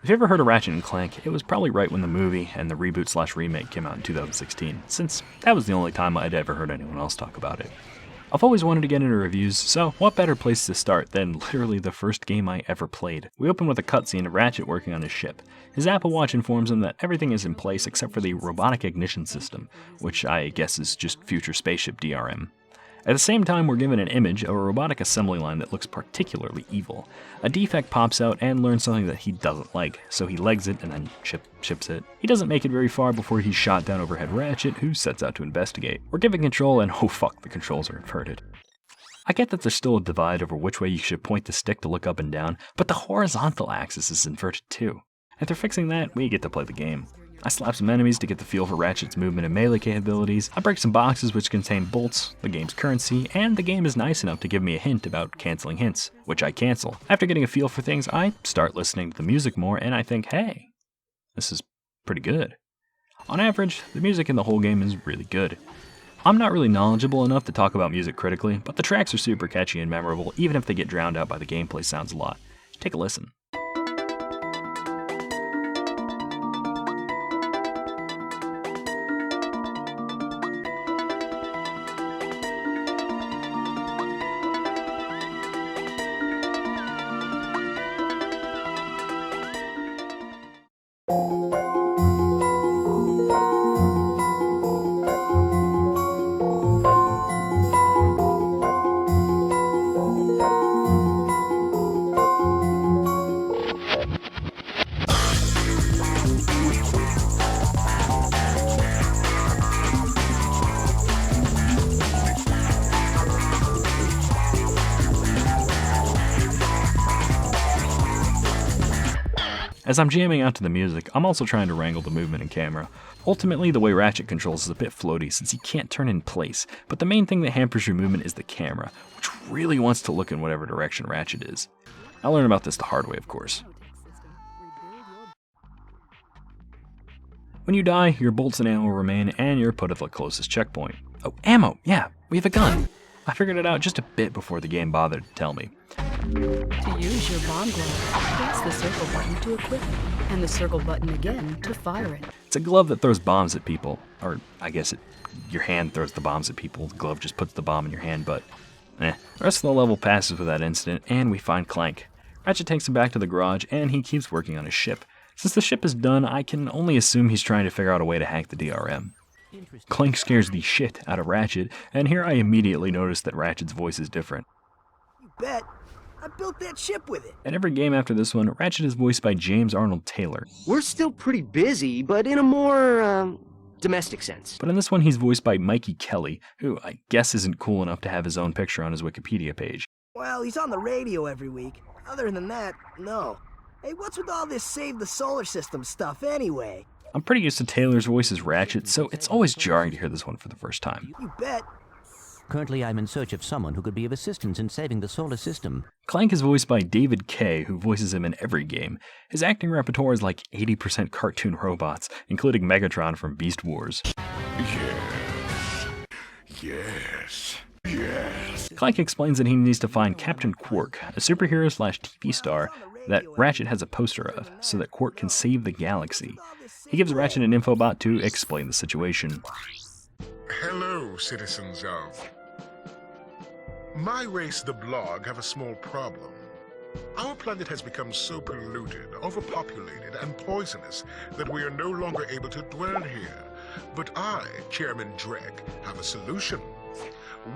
If you ever heard of Ratchet and Clank, it was probably right when the movie and the reboot/remake came out in 2016, since that was the only time I'd ever heard anyone else talk about it. I've always wanted to get into reviews, so what better place to start than literally the first game I ever played. We open with a cutscene of Ratchet working on his ship. His Apple Watch informs him that everything is in place except for the robotic ignition system, which I guess is just future spaceship DRM. At the same time, we're given an image of a robotic assembly line that looks particularly evil. A defect pops out and learns something that he doesn't like, so he legs it and then ships it. He doesn't make it very far before he's shot down overhead Ratchet, who sets out to investigate. We're given control and oh fuck, the controls are inverted. I get that there's still a divide over which way you should point the stick to look up and down, but the horizontal axis is inverted too. After fixing that, we get to play the game. I slap some enemies to get the feel for Ratchet's movement and melee capabilities, I break some boxes which contain bolts, the game's currency, and the game is nice enough to give me a hint about canceling hints, which I cancel. After getting a feel for things, I start listening to the music more and I think, hey, this is pretty good. On average, the music in the whole game is really good. I'm not really knowledgeable enough to talk about music critically, but the tracks are super catchy and memorable even if they get drowned out by the gameplay sounds a lot. Take a listen. As I'm jamming out to the music, I'm also trying to wrangle the movement and camera. Ultimately, the way Ratchet controls is a bit floaty since he can't turn in place, but the main thing that hampers your movement is the camera, which really wants to look in whatever direction Ratchet is. I learned about this the hard way, of course. When you die, your bolts and ammo remain, and you're put at the closest checkpoint. Oh, ammo! Yeah, we have a gun! I figured it out just a bit before the game bothered to tell me. To use your bomb glove, press the circle button to equip it, and the circle button again to fire it. It's a glove that throws bombs at people, or I guess your hand throws the bombs at people, the glove just puts the bomb in your hand, but The rest of the level passes with that incident, and we find Clank. Ratchet takes him back to the garage, and he keeps working on his ship. Since the ship is done, I can only assume he's trying to figure out a way to hack the DRM. Clank scares the shit out of Ratchet, and here I immediately notice that Ratchet's voice is different. You bet. I built that ship with it. In every game after this one, Ratchet is voiced by James Arnold Taylor. We're still pretty busy, but in a more, domestic sense. But in this one, he's voiced by Mikey Kelly, who I guess isn't cool enough to have his own picture on his Wikipedia page. Well, he's on the radio every week. Other than that, no. Hey, what's with all this save the solar system stuff anyway? I'm pretty used to Taylor's voice as Ratchet, so it's always jarring to hear this one for the first time. You bet. Currently, I'm in search of someone who could be of assistance in saving the solar system. Clank is voiced by David Kay, who voices him in every game. His acting repertoire is like 80% cartoon robots, including Megatron from Beast Wars. Yes. Clank explains that he needs to find Captain Quark, a superhero/TV star that Ratchet has a poster of, so that Quark can save the galaxy. He gives Ratchet an infobot to explain the situation. Hello, citizens of... My race, the Blog, have a small problem. Our planet has become so polluted, overpopulated, and poisonous that we are no longer able to dwell here. But I, Chairman Drek, have a solution.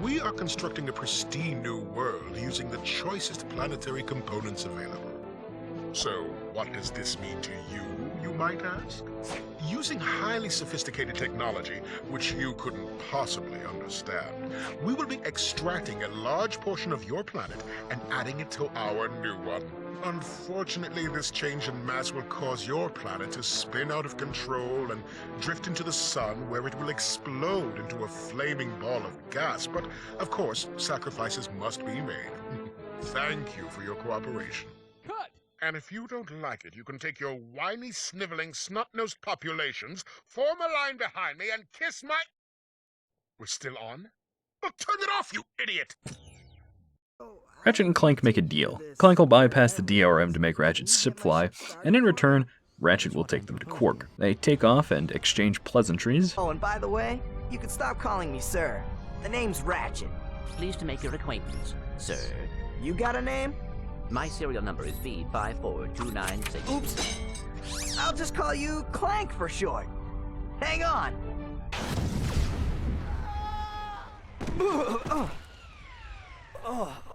We are constructing a pristine new world using the choicest planetary components available. So, what does this mean to you, you might ask? Using highly sophisticated technology, which you couldn't possibly understand, we will be extracting a large portion of your planet and adding it to our new one. Unfortunately, this change in mass will cause your planet to spin out of control and drift into the sun, where it will explode into a flaming ball of gas. But, of course, sacrifices must be made. Thank you for your cooperation. And if you don't like it, you can take your whiny, sniveling, snot-nosed populations, form a line behind me, and kiss my... We're still on? Well, turn it off, you idiot! Ratchet and Clank make a deal. Clank will bypass the DRM to make Ratchet's ship fly, and in return, Ratchet will take them to Quark. They take off and exchange pleasantries. Oh, and by the way, you can stop calling me sir. The name's Ratchet. Pleased to make your acquaintance, sir. You got a name? My serial number is B54296. Oops. I'll just call you Clank for short. Hang on.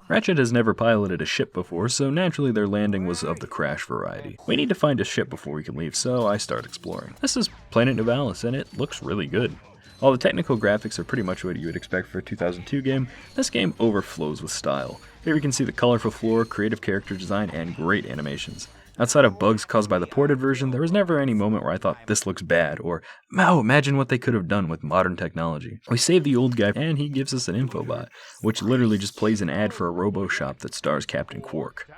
Ratchet has never piloted a ship before, so naturally their landing was of the crash variety. We need to find a ship before we can leave, so I start exploring. This is Planet Novalis, and it looks really good. While the technical graphics are pretty much what you would expect for a 2002 game, this game overflows with style. Here you can see the colorful floor, creative character design, and great animations. Outside of bugs caused by the ported version, there was never any moment where I thought this looks bad, or wow, imagine what they could have done with modern technology. We save the old guy, and he gives us an infobot, which literally just plays an ad for a robo-shop that stars Captain Quark.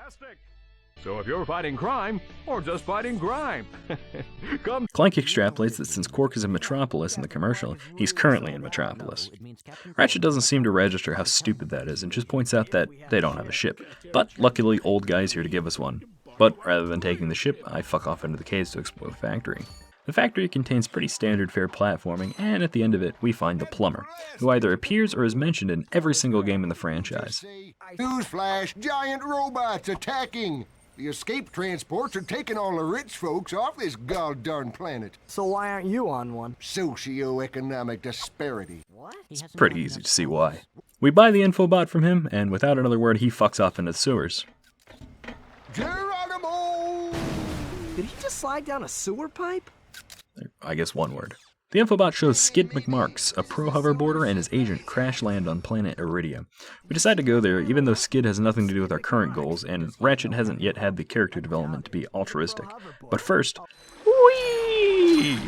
So if you're fighting crime, or just fighting grime, come. Clank extrapolates that since Quark is in Metropolis in the commercial, he's currently in Metropolis. Ratchet doesn't seem to register how stupid that is, and just points out that they don't have a ship. But luckily, old guy's here to give us one. But rather than taking the ship, I fuck off into the caves to explore the factory. The factory contains pretty standard fare platforming, and at the end of it, we find the plumber, who either appears or is mentioned in every single game in the franchise. Newsflash, giant robots attacking! The escape transports are taking all the rich folks off this god-darn planet. So why aren't you on one? Socioeconomic disparity. It's pretty easy to see why. We buy the infobot from him, and without another word, he fucks off into the sewers. Geronimo! Did he just slide down a sewer pipe? I guess one word. The infobot shows Skid McMarks, a pro hoverboarder, and his agent crash land on planet Iridia. We decide to go there, even though Skid has nothing to do with our current goals, and Ratchet hasn't yet had the character development to be altruistic. But first, whee!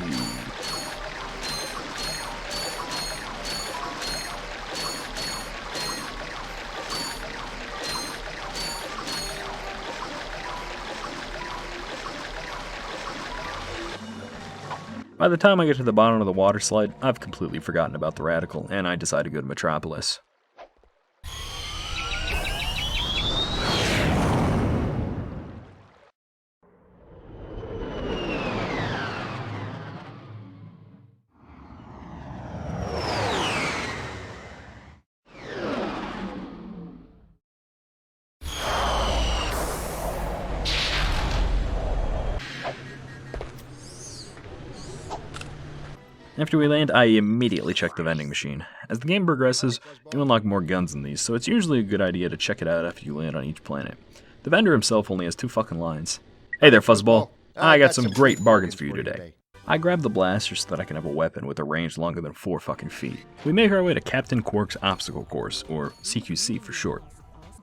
By the time I get to the bottom of the water slide, I've completely forgotten about the Radical, and I decide to go to Metropolis. After we land, I immediately check the vending machine. As the game progresses, you unlock more guns in these, so it's usually a good idea to check it out after you land on each planet. The vendor himself only has 2 fucking lines. Hey there, fuzzball. I got some great bargains for you today. I grab the blaster so that I can have a weapon with a range longer than 4 fucking feet. We make our way to Captain Quark's obstacle course, or CQC for short.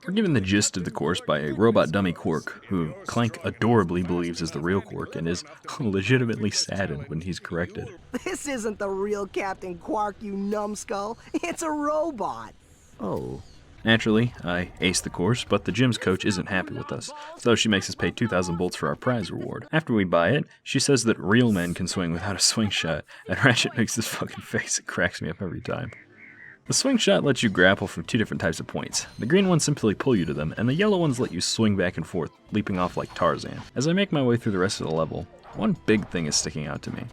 We're given the gist of the course by a robot dummy Quark, who Clank adorably believes is the real Quark and is legitimately saddened when he's corrected. This isn't the real Captain Quark, you numbskull. It's a robot. Oh. Naturally, I ace the course, but the gym's coach isn't happy with us, so she makes us pay 2,000 bolts for our prize reward. After we buy it, she says that real men can swing without a swing shot, and Ratchet makes this fucking face. It cracks me up every time. The swing shot lets you grapple from 2 different types of points. The green ones simply pull you to them, and the yellow ones let you swing back and forth, leaping off like Tarzan. As I make my way through the rest of the level, one big thing is sticking out to me.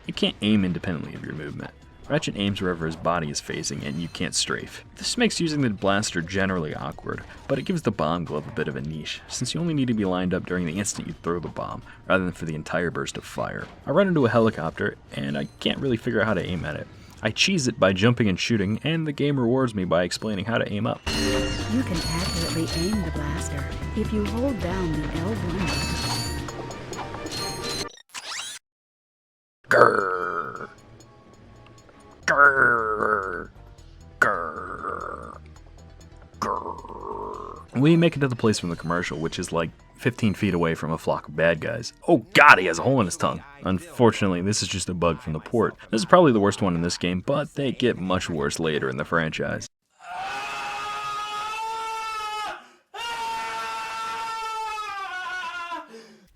You can't aim independently of your movement. Ratchet aims wherever his body is facing, and you can't strafe. This makes using the blaster generally awkward, but it gives the bomb glove a bit of a niche, since you only need to be lined up during the instant you throw the bomb, rather than for the entire burst of fire. I run into a helicopter, and I can't really figure out how to aim at it. I cheese it by jumping and shooting, and the game rewards me by explaining how to aim up. You can accurately aim the blaster if you hold down the L1 button. Grrr. Grrr. Grrr. Grrr. We make it to the place from the commercial, which is like 15 feet away from a flock of bad guys. Oh god, he has a hole in his tongue. Unfortunately, this is just a bug from the port. This is probably the worst one in this game, but they get much worse later in the franchise.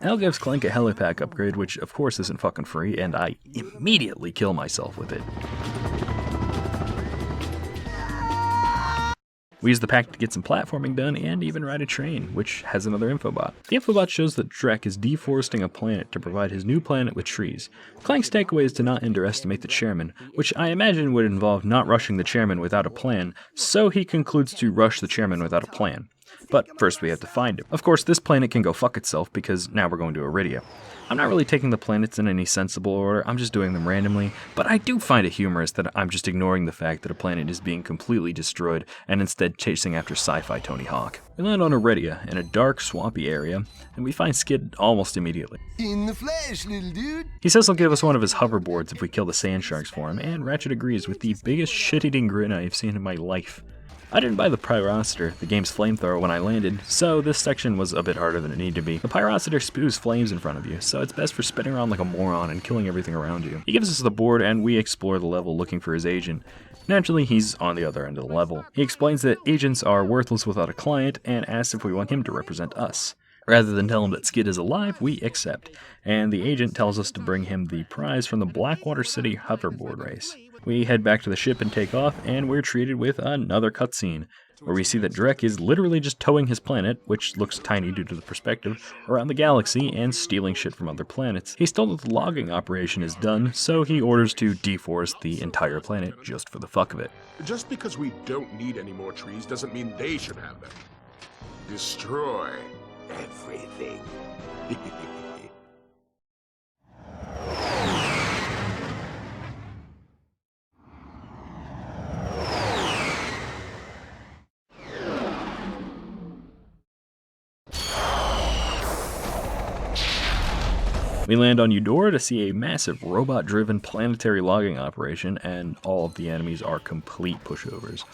Al gives Clank a helipack upgrade, which of course isn't fucking free, and I immediately kill myself with it. We use the pack to get some platforming done and even ride a train, which has another infobot. The infobot shows that Drek is deforesting a planet to provide his new planet with trees. Clank's takeaway is to not underestimate the chairman, which I imagine would involve not rushing the chairman without a plan, so he concludes to rush the chairman without a plan. But first we have to find him. Of course, this planet can go fuck itself because now we're going to Iridia. I'm not really taking the planets in any sensible order, I'm just doing them randomly, but I do find it humorous that I'm just ignoring the fact that a planet is being completely destroyed and instead chasing after sci-fi Tony Hawk. We land on Iridia in a dark, swampy area, and we find Skid almost immediately. In the flesh, little dude. He says he'll give us one of his hoverboards if we kill the sand sharks for him, and Ratchet agrees with the biggest shit-eating grin I've seen in my life. I didn't buy the Pyrocitor, the game's flamethrower, when I landed, so this section was a bit harder than it needed to be. The Pyrocitor spews flames in front of you, so it's best for spinning around like a moron and killing everything around you. He gives us the board and we explore the level looking for his agent. Naturally, he's on the other end of the level. He explains that agents are worthless without a client and asks if we want him to represent us. Rather than tell him that Skid is alive, we accept, and the agent tells us to bring him the prize from the Blackwater City hoverboard race. We head back to the ship and take off, and we're treated with another cutscene, where we see that Drek is literally just towing his planet, which looks tiny due to the perspective, around the galaxy and stealing shit from other planets. He's told that the logging operation is done, so he orders to deforest the entire planet just for the fuck of it. Just because we don't need any more trees doesn't mean they should have them. Destroy everything. We land on Eudora to see a massive robot-driven planetary logging operation, and all of the enemies are complete pushovers.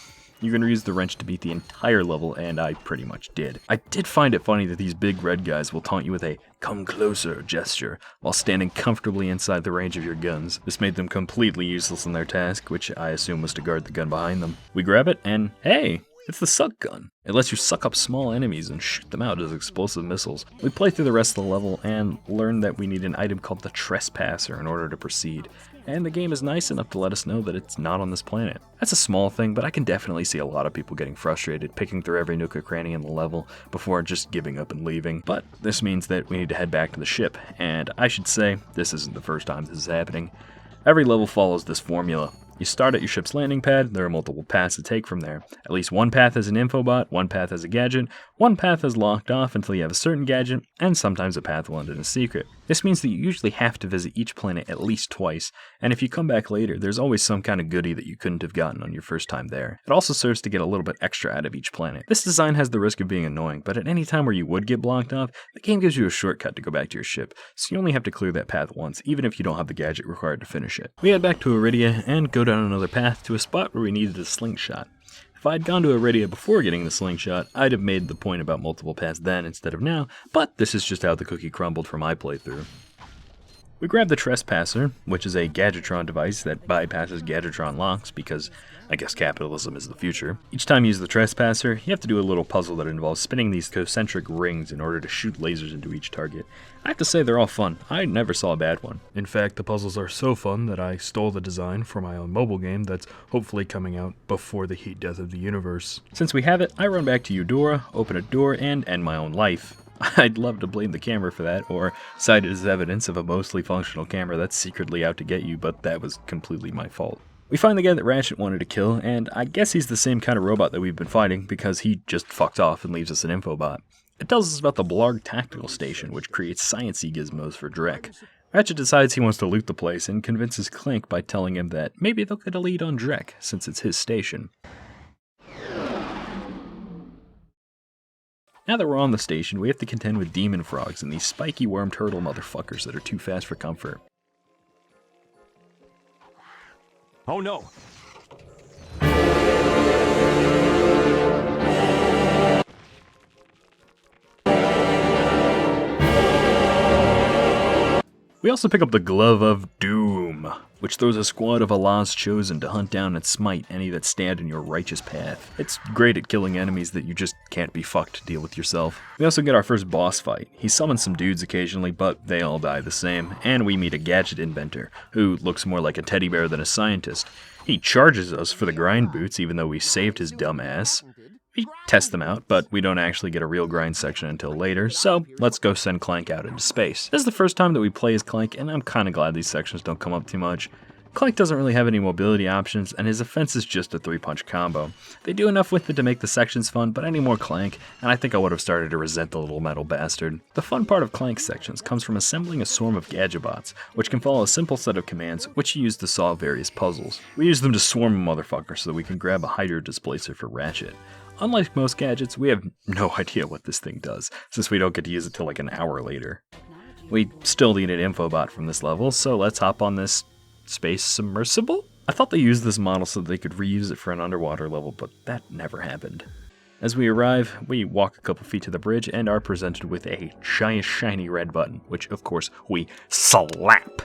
You're going to use the wrench to beat the entire level, and I pretty much did. I did find it funny that these big red guys will taunt you with a "come closer" gesture while standing comfortably inside the range of your guns. This made them completely useless in their task, which I assume was to guard the gun behind them. We grab it, and hey! It's the suck gun. It lets you suck up small enemies and shoot them out as explosive missiles. We play through the rest of the level and learn that we need an item called the Trespasser in order to proceed. And the game is nice enough to let us know that it's not on this planet. That's a small thing, but I can definitely see a lot of people getting frustrated, picking through every nook or cranny in the level before just giving up and leaving. But this means that we need to head back to the ship, and I should say, this isn't the first time this is happening. Every level follows this formula. You start at your ship's landing pad, there are multiple paths to take from there. At least one path has an infobot, one path has a gadget, one path is locked off until you have a certain gadget, and sometimes a path will end in a secret. This means that you usually have to visit each planet at least twice, and if you come back later, there's always some kind of goodie that you couldn't have gotten on your first time there. It also serves to get a little bit extra out of each planet. This design has the risk of being annoying, but at any time where you would get blocked off, the game gives you a shortcut to go back to your ship, so you only have to clear that path once, even if you don't have the gadget required to finish it. We head back to Iridia and go down another path to a spot where we needed a slingshot. If I'd gone to Iridia before getting the slingshot, I'd have made the point about multiple paths then instead of now, but this is just how the cookie crumbled for my playthrough. We grab the Trespasser, which is a Gadgetron device that bypasses Gadgetron locks because I guess capitalism is the future. Each time you use the Trespasser, you have to do a little puzzle that involves spinning these concentric rings in order to shoot lasers into each target. I have to say they're all fun. I never saw a bad one. In fact, the puzzles are so fun that I stole the design for my own mobile game that's hopefully coming out before the heat death of the universe. Since we have it, I run back to Eudora, open a door, and end my own life. I'd love to blame the camera for that, or cite it as evidence of a mostly functional camera that's secretly out to get you, but that was completely my fault. We find the guy that Ratchet wanted to kill, and I guess he's the same kind of robot that we've been fighting, because he just fucked off and leaves us an infobot. It tells us about the Blarg Tactical Station, which creates sciencey gizmos for Drek. Ratchet decides he wants to loot the place, and convinces Clank by telling him that maybe they'll get a lead on Drek, since it's his station. Now that we're on the station, we have to contend with demon frogs and these spiky worm turtle motherfuckers that are too fast for comfort. Oh no! We also pick up the Glove of Doom, which throws a squad of Allah's chosen to hunt down and smite any that stand in your righteous path. It's great at killing enemies that you just can't be fucked to deal with yourself. We also get our first boss fight. He summons some dudes occasionally, but they all die the same, and we meet a gadget inventor, who looks more like a teddy bear than a scientist. He charges us for the grind boots even though we saved his dumb ass. We test them out, but we don't actually get a real grind section until later, so let's go send Clank out into space. This is the first time that we play as Clank, and I'm kinda glad these sections don't come up too much. Clank doesn't really have any mobility options, and his offense is just a 3-punch combo. They do enough with it to make the sections fun, but any more Clank, and I think I would have started to resent the little metal bastard. The fun part of Clank's sections comes from assembling a swarm of gadgetbots, which can follow a simple set of commands, which you use to solve various puzzles. We use them to swarm a motherfucker so that we can grab a Hydro Displacer for Ratchet. Unlike most gadgets, we have no idea what this thing does, since we don't get to use it till like an hour later. We still need an infobot from this level, so let's hop on this space submersible? I thought they used this model so that they could reuse it for an underwater level, but that never happened. As we arrive, we walk a couple feet to the bridge and are presented with a giant shiny red button, which of course we slap.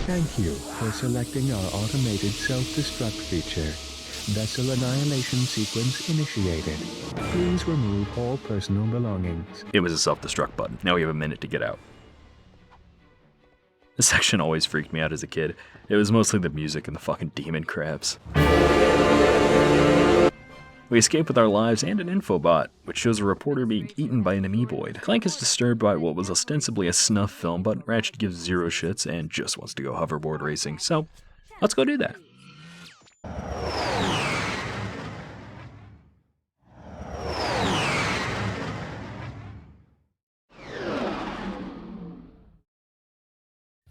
Thank you for selecting our automated self-destruct feature. Vessel annihilation sequence initiated. Please remove all personal belongings. It was a self-destruct button. Now we have a minute to get out. This section always freaked me out as a kid. It was mostly the music and the fucking demon crabs. We escape with our lives and an infobot, which shows a reporter being eaten by an amoeboid. Clank is disturbed by what was ostensibly a snuff film, but Ratchet gives zero shits and just wants to go hoverboard racing, so let's go do that.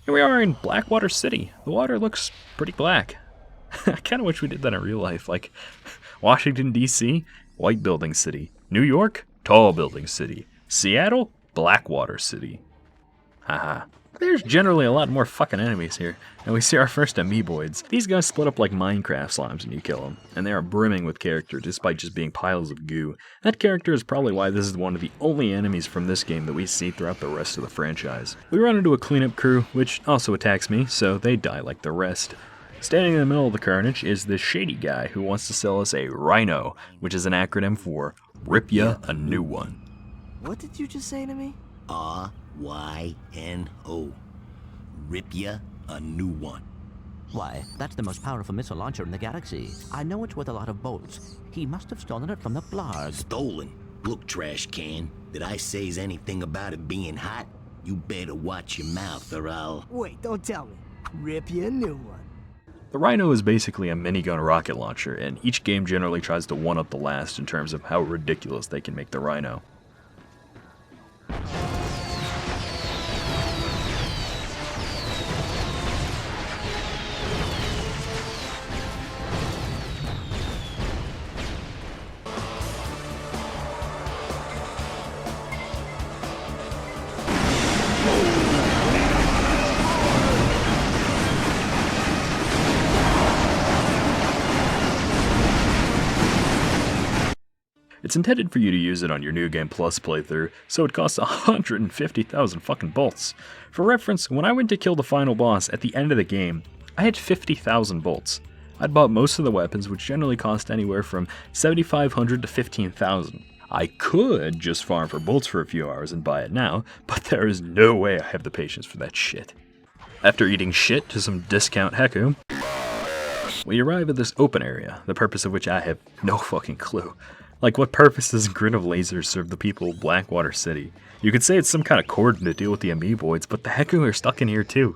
Here we are in Blackwater City. The water looks pretty black. I kind of wish we did that in real life. Like, Washington, D.C., white building city. New York, tall building city. Seattle, Blackwater City. Haha. There's generally a lot more fucking enemies here, and we see our first amoeboids. These guys split up like Minecraft slimes when you kill them, and they are brimming with character despite just being piles of goo. That character is probably why this is one of the only enemies from this game that we see throughout the rest of the franchise. We run into a cleanup crew, which also attacks me, so they die like the rest. Standing in the middle of the carnage is this shady guy who wants to sell us a Rhino, which is an acronym for Rip Ya a New One. What did you just say to me? R-Y-N-O. Rip ya a new one. Why, that's the most powerful missile launcher in the galaxy. I know it's worth a lot of bolts. He must have stolen it from the Blarg. Stolen? Look, trash can. Did I say's anything about it being hot? You better watch your mouth or I'll... Wait, don't tell me. Rip you a new one. The Rhino is basically a minigun rocket launcher, and each game generally tries to one-up the last in terms of how ridiculous they can make the Rhino. It's intended for you to use it on your New Game Plus playthrough, so it costs 150,000 fucking bolts. For reference, when I went to kill the final boss at the end of the game, I had 50,000 bolts. I'd bought most of the weapons, which generally cost anywhere from 7,500 to 15,000. I could just farm for bolts for a few hours and buy it now, but there is no way I have the patience for that shit. After eating shit to some discount Heku, we arrive at this open area, the purpose of which I have no fucking clue. Like, what purpose does Grid of Lasers serve the people of Blackwater City? You could say it's some kind of cordon to deal with the amoeboids, but the Heku are stuck in here too.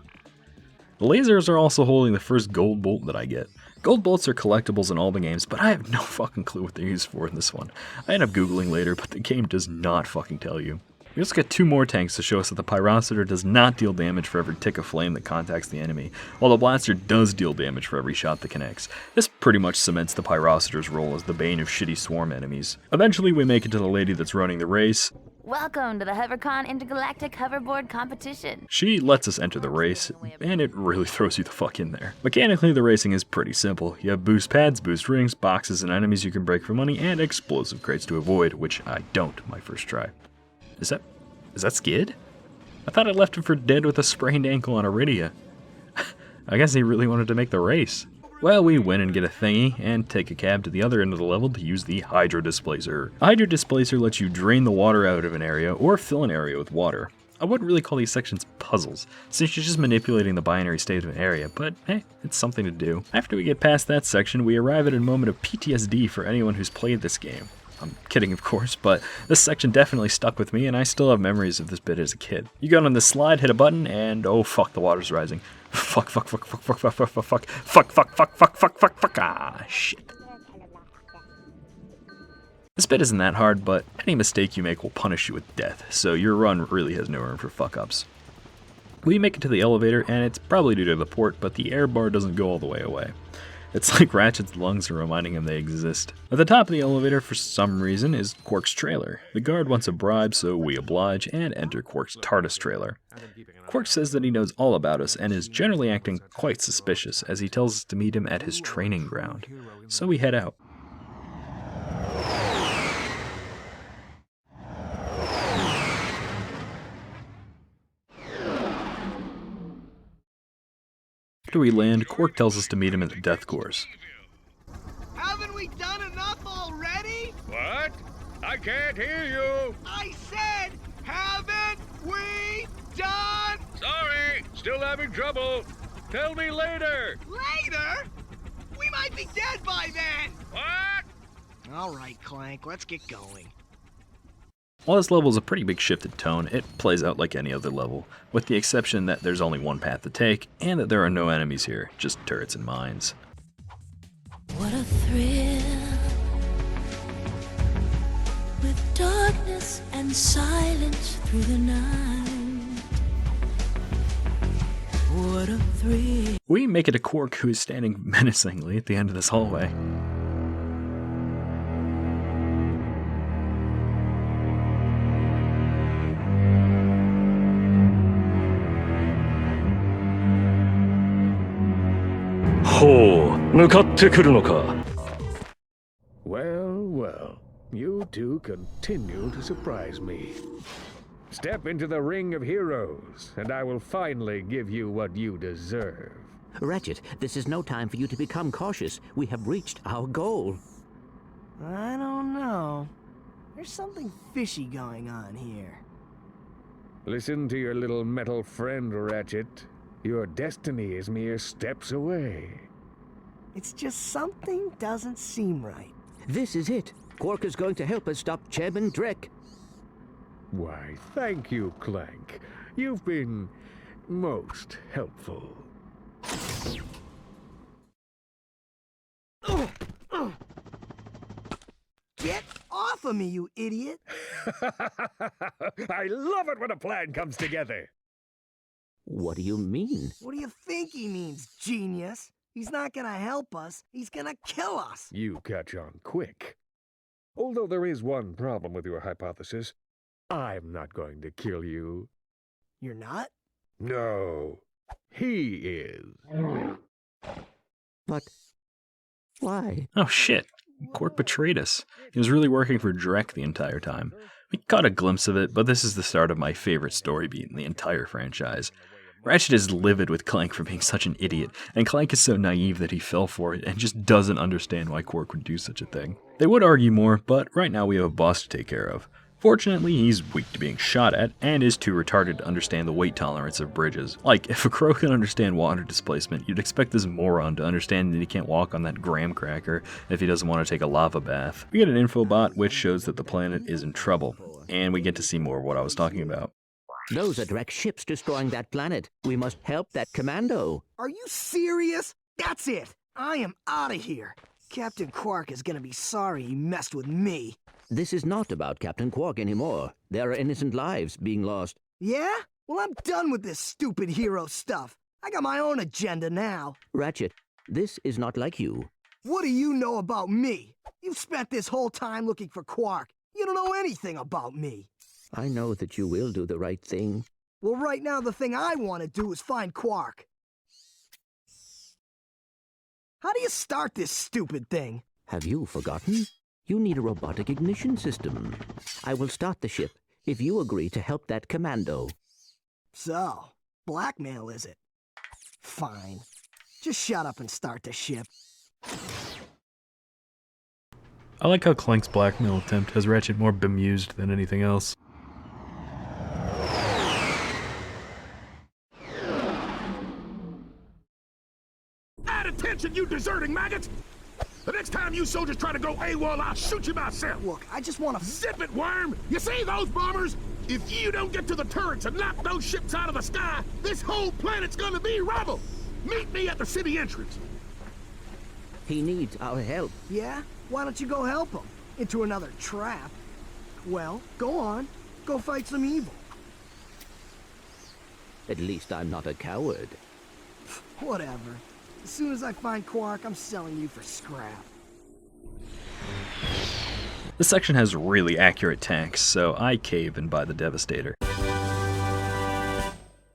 The lasers are also holding the first gold bolt that I get. Gold bolts are collectibles in all the games, but I have no fucking clue what they're used for in this one. I end up googling later, but the game does not fucking tell you. We also get 2 more tanks to show us that the Pyrocitor does not deal damage for every tick of flame that contacts the enemy, while the Blaster does deal damage for every shot that connects. This pretty much cements the Pyrocitor's role as the bane of shitty swarm enemies. Eventually we make it to the lady that's running the race. Welcome to the HoverCon Intergalactic Hoverboard Competition. She lets us enter the race, and it really throws you the fuck in there. Mechanically, the racing is pretty simple. You have boost pads, boost rings, boxes and enemies you can break for money, and explosive crates to avoid, which I don't my first try. Is that Skid? I thought I left him for dead with a sprained ankle on Iridia. I guess he really wanted to make the race. Well, we win and get a thingy, and take a cab to the other end of the level to use the Hydro Displacer. A Hydro Displacer lets you drain the water out of an area, or fill an area with water. I wouldn't really call these sections puzzles, since you're just manipulating the binary state of an area, but hey, it's something to do. After we get past that section, we arrive at a moment of PTSD for anyone who's played this game. I'm kidding, of course, but this section definitely stuck with me, and I still have memories of this bit as a kid. You go on this slide, hit a button, and oh fuck, the water's rising. Fuck, ah, shit. This bit isn't that hard, but any mistake you make will punish you with death, so your run really has no room for fuck-ups. We make it to the elevator, and it's probably due to the port, but the air bar doesn't go all the way away. It's like Ratchet's lungs are reminding him they exist. At the top of the elevator, for some reason, is Quark's trailer. The guard wants a bribe, so we oblige and enter Quark's TARDIS trailer. Quark says that he knows all about us and is generally acting quite suspicious, as he tells us to meet him at his training ground. So we head out. After we land, Quark tells us to meet him at the death course. Haven't we done enough already? What? I can't hear you. I said, haven't we done? Sorry, still having trouble. Tell me later. Later? We might be dead by then. What? All right, Clank, let's get going. While this level is a pretty big shift in tone, it plays out like any other level, with the exception that there's only one path to take, and that there are no enemies here, just turrets and mines. What a thrill, with darkness and silence through the night. What a thrill. We make it to Quark, who is standing menacingly at the end of this hallway. Well, you two continue to surprise me. Step into the ring of heroes, and I will finally give you what you deserve. Ratchet, this is no time for you to become cautious. We have reached our goal. I don't know. There's something fishy going on here. Listen to your little metal friend, Ratchet. Your destiny is mere steps away. It's just something doesn't seem right. This is it. Quark is going to help us stop Chairman Drek. Why, thank you, Clank. You've been most helpful. Get off of me, you idiot! I love it when a plan comes together. What do you mean? What do you think he means, genius? He's not gonna help us. He's gonna kill us. You catch on quick. Although there is one problem with your hypothesis, I'm not going to kill you. You're not? No, he is. But why? Oh shit, Quark betrayed us. He was really working for Drek the entire time. We caught a glimpse of it, but this is the start of my favorite story beat in the entire franchise. Ratchet is livid with Clank for being such an idiot, and Clank is so naive that he fell for it and just doesn't understand why Quark would do such a thing. They would argue more, but right now we have a boss to take care of. Fortunately, he's weak to being shot at, and is too retarded to understand the weight tolerance of bridges. Like, if a crow can understand water displacement, you'd expect this moron to understand that he can't walk on that graham cracker if he doesn't want to take a lava bath. We get an infobot which shows that the planet is in trouble, and we get to see more of what I was talking about. Those are Drek's ships destroying that planet. We must help that commando. Are you serious? That's it. I am out of here. Captain Quark is gonna be sorry he messed with me. This is not about Captain Quark anymore. There are innocent lives being lost. Yeah? Well, I'm done with this stupid hero stuff. I got my own agenda now. Ratchet, this is not like you. What do you know about me? You've spent this whole time looking for Quark. You don't know anything about me. I know that you will do the right thing. Well, right now the thing I want to do is find Quark. How do you start this stupid thing? Have you forgotten? You need a robotic ignition system. I will start the ship if you agree to help that commando. So, blackmail is it? Fine. Just shut up and start the ship. I like how Clank's blackmail attempt has Ratchet more bemused than anything else. attention, you deserting maggots! The next time you soldiers try to go AWOL, I'll shoot you myself! Look, I just want to... Zip it, worm! You see those bombers? If you don't get to the turrets and knock those ships out of the sky, this whole planet's gonna be rubble! Meet me at the city entrance! He needs our help. Yeah? Why don't you go help him? Into another trap. Well, go on. Go fight some evil. At least I'm not a coward. Whatever. As soon as I find Quark, I'm selling you for scrap. This section has really accurate tanks, so I cave and buy the Devastator.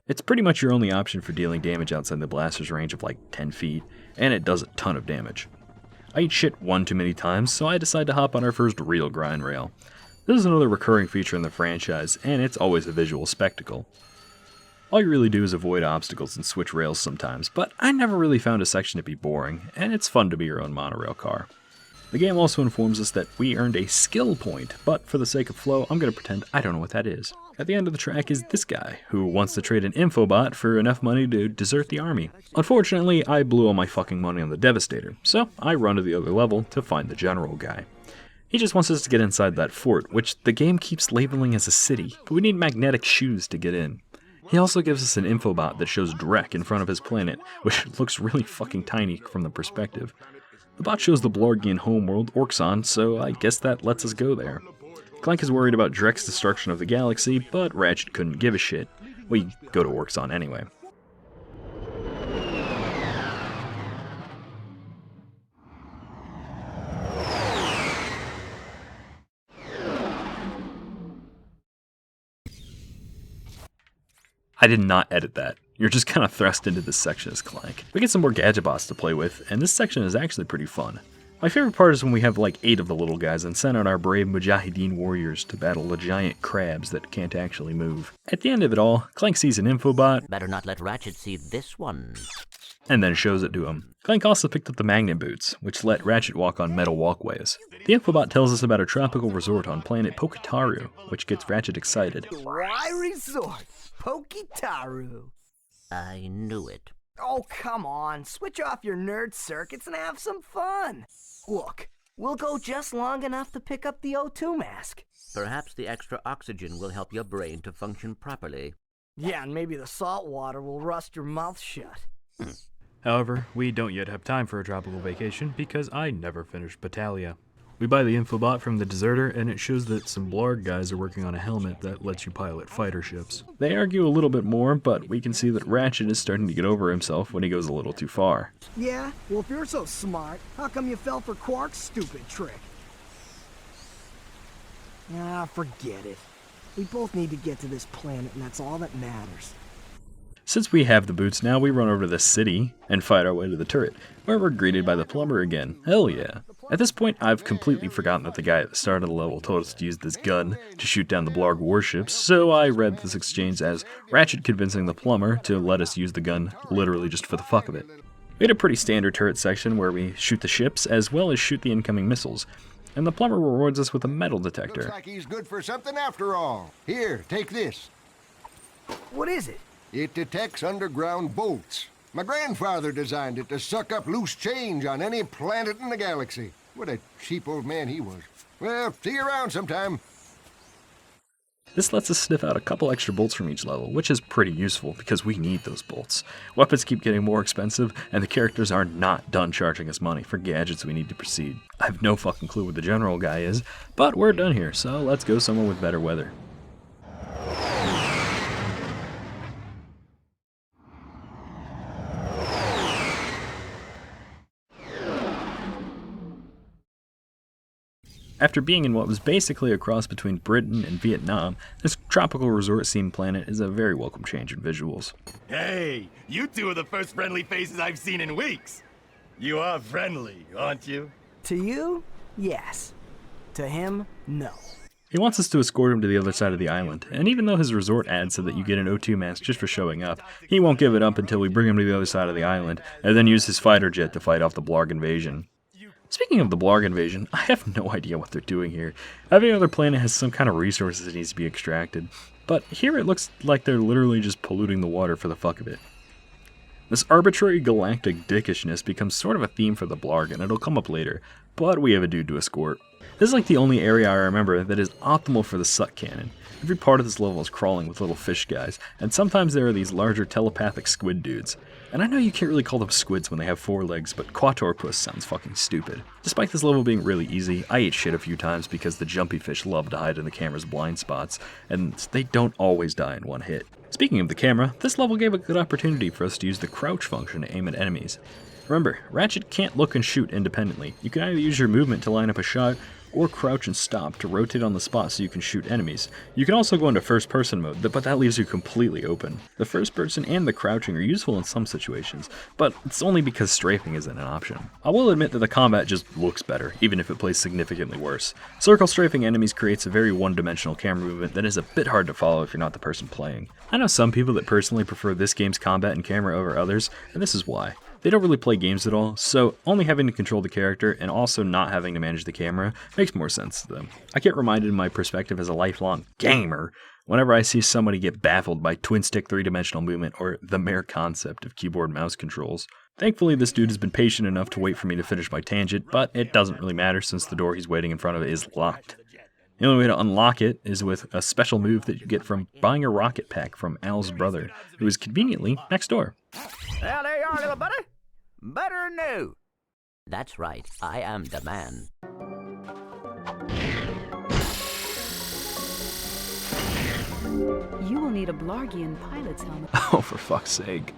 It's pretty much your only option for dealing damage outside the blaster's range of like 10 feet, and it does a ton of damage. I eat shit one too many times, so I decide to hop on our first real grind rail. This is another recurring feature in the franchise, and it's always a visual spectacle. All you really do is avoid obstacles and switch rails sometimes, but I never really found a section to be boring, and it's fun to be your own monorail car. The game also informs us that we earned a skill point, but for the sake of flow, I'm going to pretend I don't know what that is. At the end of the track is this guy, who wants to trade an infobot for enough money to desert the army. Unfortunately, I blew all my fucking money on the Devastator, so I run to the other level to find the general guy. He just wants us to get inside that fort, which the game keeps labeling as a city, but we need magnetic shoes to get in. He also gives us an infobot that shows Drek in front of his planet, which looks really fucking tiny from the perspective. The bot shows the Blargian homeworld, Orxon, so I guess that lets us go there. Clank is worried about Drek's destruction of the galaxy, but Ratchet couldn't give a shit. We go to Orxon anyway. I did not edit that. You're just kind of thrust into this section as Clank. We get some more gadget bots to play with, and this section is actually pretty fun. My favorite part is when we have like 8 of the little guys and send out our brave Mujahideen warriors to battle the giant crabs that can't actually move. At the end of it all, Clank sees an infobot. Better not let Ratchet see this one. And then shows it to him. Clank also picked up the magnet boots, which let Ratchet walk on metal walkways. The infobot tells us about a tropical resort on planet Pokitaru, which gets Ratchet excited. Why resort? Pokitaru. I knew it. Oh, come on. Switch off your nerd circuits and have some fun. Look, we'll go just long enough to pick up the O2 mask. Perhaps the extra oxygen will help your brain to function properly. Yeah, and maybe the salt water will rust your mouth shut. However, we don't yet have time for a tropical vacation because I never finished Battaglia. We buy the infobot from the deserter, and it shows that some Blarg guys are working on a helmet that lets you pilot fighter ships. They argue a little bit more, but we can see that Ratchet is starting to get over himself when he goes a little too far. Yeah? Well, if you're so smart, how come you fell for Quark's stupid trick? Ah, forget it. We both need to get to this planet, and that's all that matters. Since we have the boots now, we run over to the city and fight our way to the turret, where we're greeted by the plumber again. Hell yeah. At this point, I've completely forgotten that the guy at the start of the level told us to use this gun to shoot down the Blarg warships, so I read this exchange as Ratchet convincing the plumber to let us use the gun literally just for the fuck of it. We had a pretty standard turret section where we shoot the ships as well as shoot the incoming missiles, and the plumber rewards us with a metal detector. Looks like he's good for something after all. Here, take this. What is it? It detects underground bolts. My grandfather designed it to suck up loose change on any planet in the galaxy. What a cheap old man he was. Well, see you around sometime. This lets us sniff out a couple extra bolts from each level, which is pretty useful because we need those bolts. Weapons keep getting more expensive, and the characters are not done charging us money for gadgets we need to proceed. I have no fucking clue what the general guy is, but we're done here, so let's go somewhere with better weather. After being in what was basically a cross between Britain and Vietnam, this tropical resort-themed planet is a very welcome change in visuals. Hey, you two are the first friendly faces I've seen in weeks. You are friendly, aren't you? To you, yes. To him, no. He wants us to escort him to the other side of the island, and even though his resort ad said that you get an O2 mask just for showing up, he won't give it up until we bring him to the other side of the island, and then use his fighter jet to fight off the Blarg invasion. Speaking of the Blarg invasion, I have no idea what they're doing here. Every other planet has some kind of resources that needs to be extracted, but here it looks like they're literally just polluting the water for the fuck of it. This arbitrary galactic dickishness becomes sort of a theme for the blarg, and it'll come up later, but we have a dude to escort. This is like the only area I remember that is optimal for the suck cannon. Every part of this level is crawling with little fish guys, and sometimes there are these larger telepathic squid dudes. And I know you can't really call them squids when they have 4 legs, but quatorpus sounds fucking stupid. Despite this level being really easy, I ate shit a few times because the jumpy fish love to hide in the camera's blind spots, and they don't always die in one hit. Speaking of the camera, this level gave a good opportunity for us to use the crouch function to aim at enemies. Remember, Ratchet can't look and shoot independently. You can either use your movement to line up a shot, or crouch and stop to rotate on the spot so you can shoot enemies. You can also go into first person mode, but that leaves you completely open. The first person and the crouching are useful in some situations, but it's only because strafing isn't an option. I will admit that the combat just looks better, even if it plays significantly worse. Circle strafing enemies creates a very one-dimensional camera movement that is a bit hard to follow if you're not the person playing. I know some people that personally prefer this game's combat and camera over others, and this is why. They don't really play games at all, so only having to control the character and also not having to manage the camera makes more sense to them. I get reminded in my perspective as a lifelong gamer whenever I see somebody get baffled by twin-stick 3-dimensional movement or the mere concept of keyboard mouse controls. Thankfully, this dude has been patient enough to wait for me to finish my tangent, but it doesn't really matter since the door he's waiting in front of is locked. The only way to unlock it is with a special move that you get from buying a rocket pack from Al's brother, who is conveniently next door. Well, there you are, little buddy. Better than new. That's right, I am the man. You will need a Blargian pilot's helmet. Oh, for fuck's sake.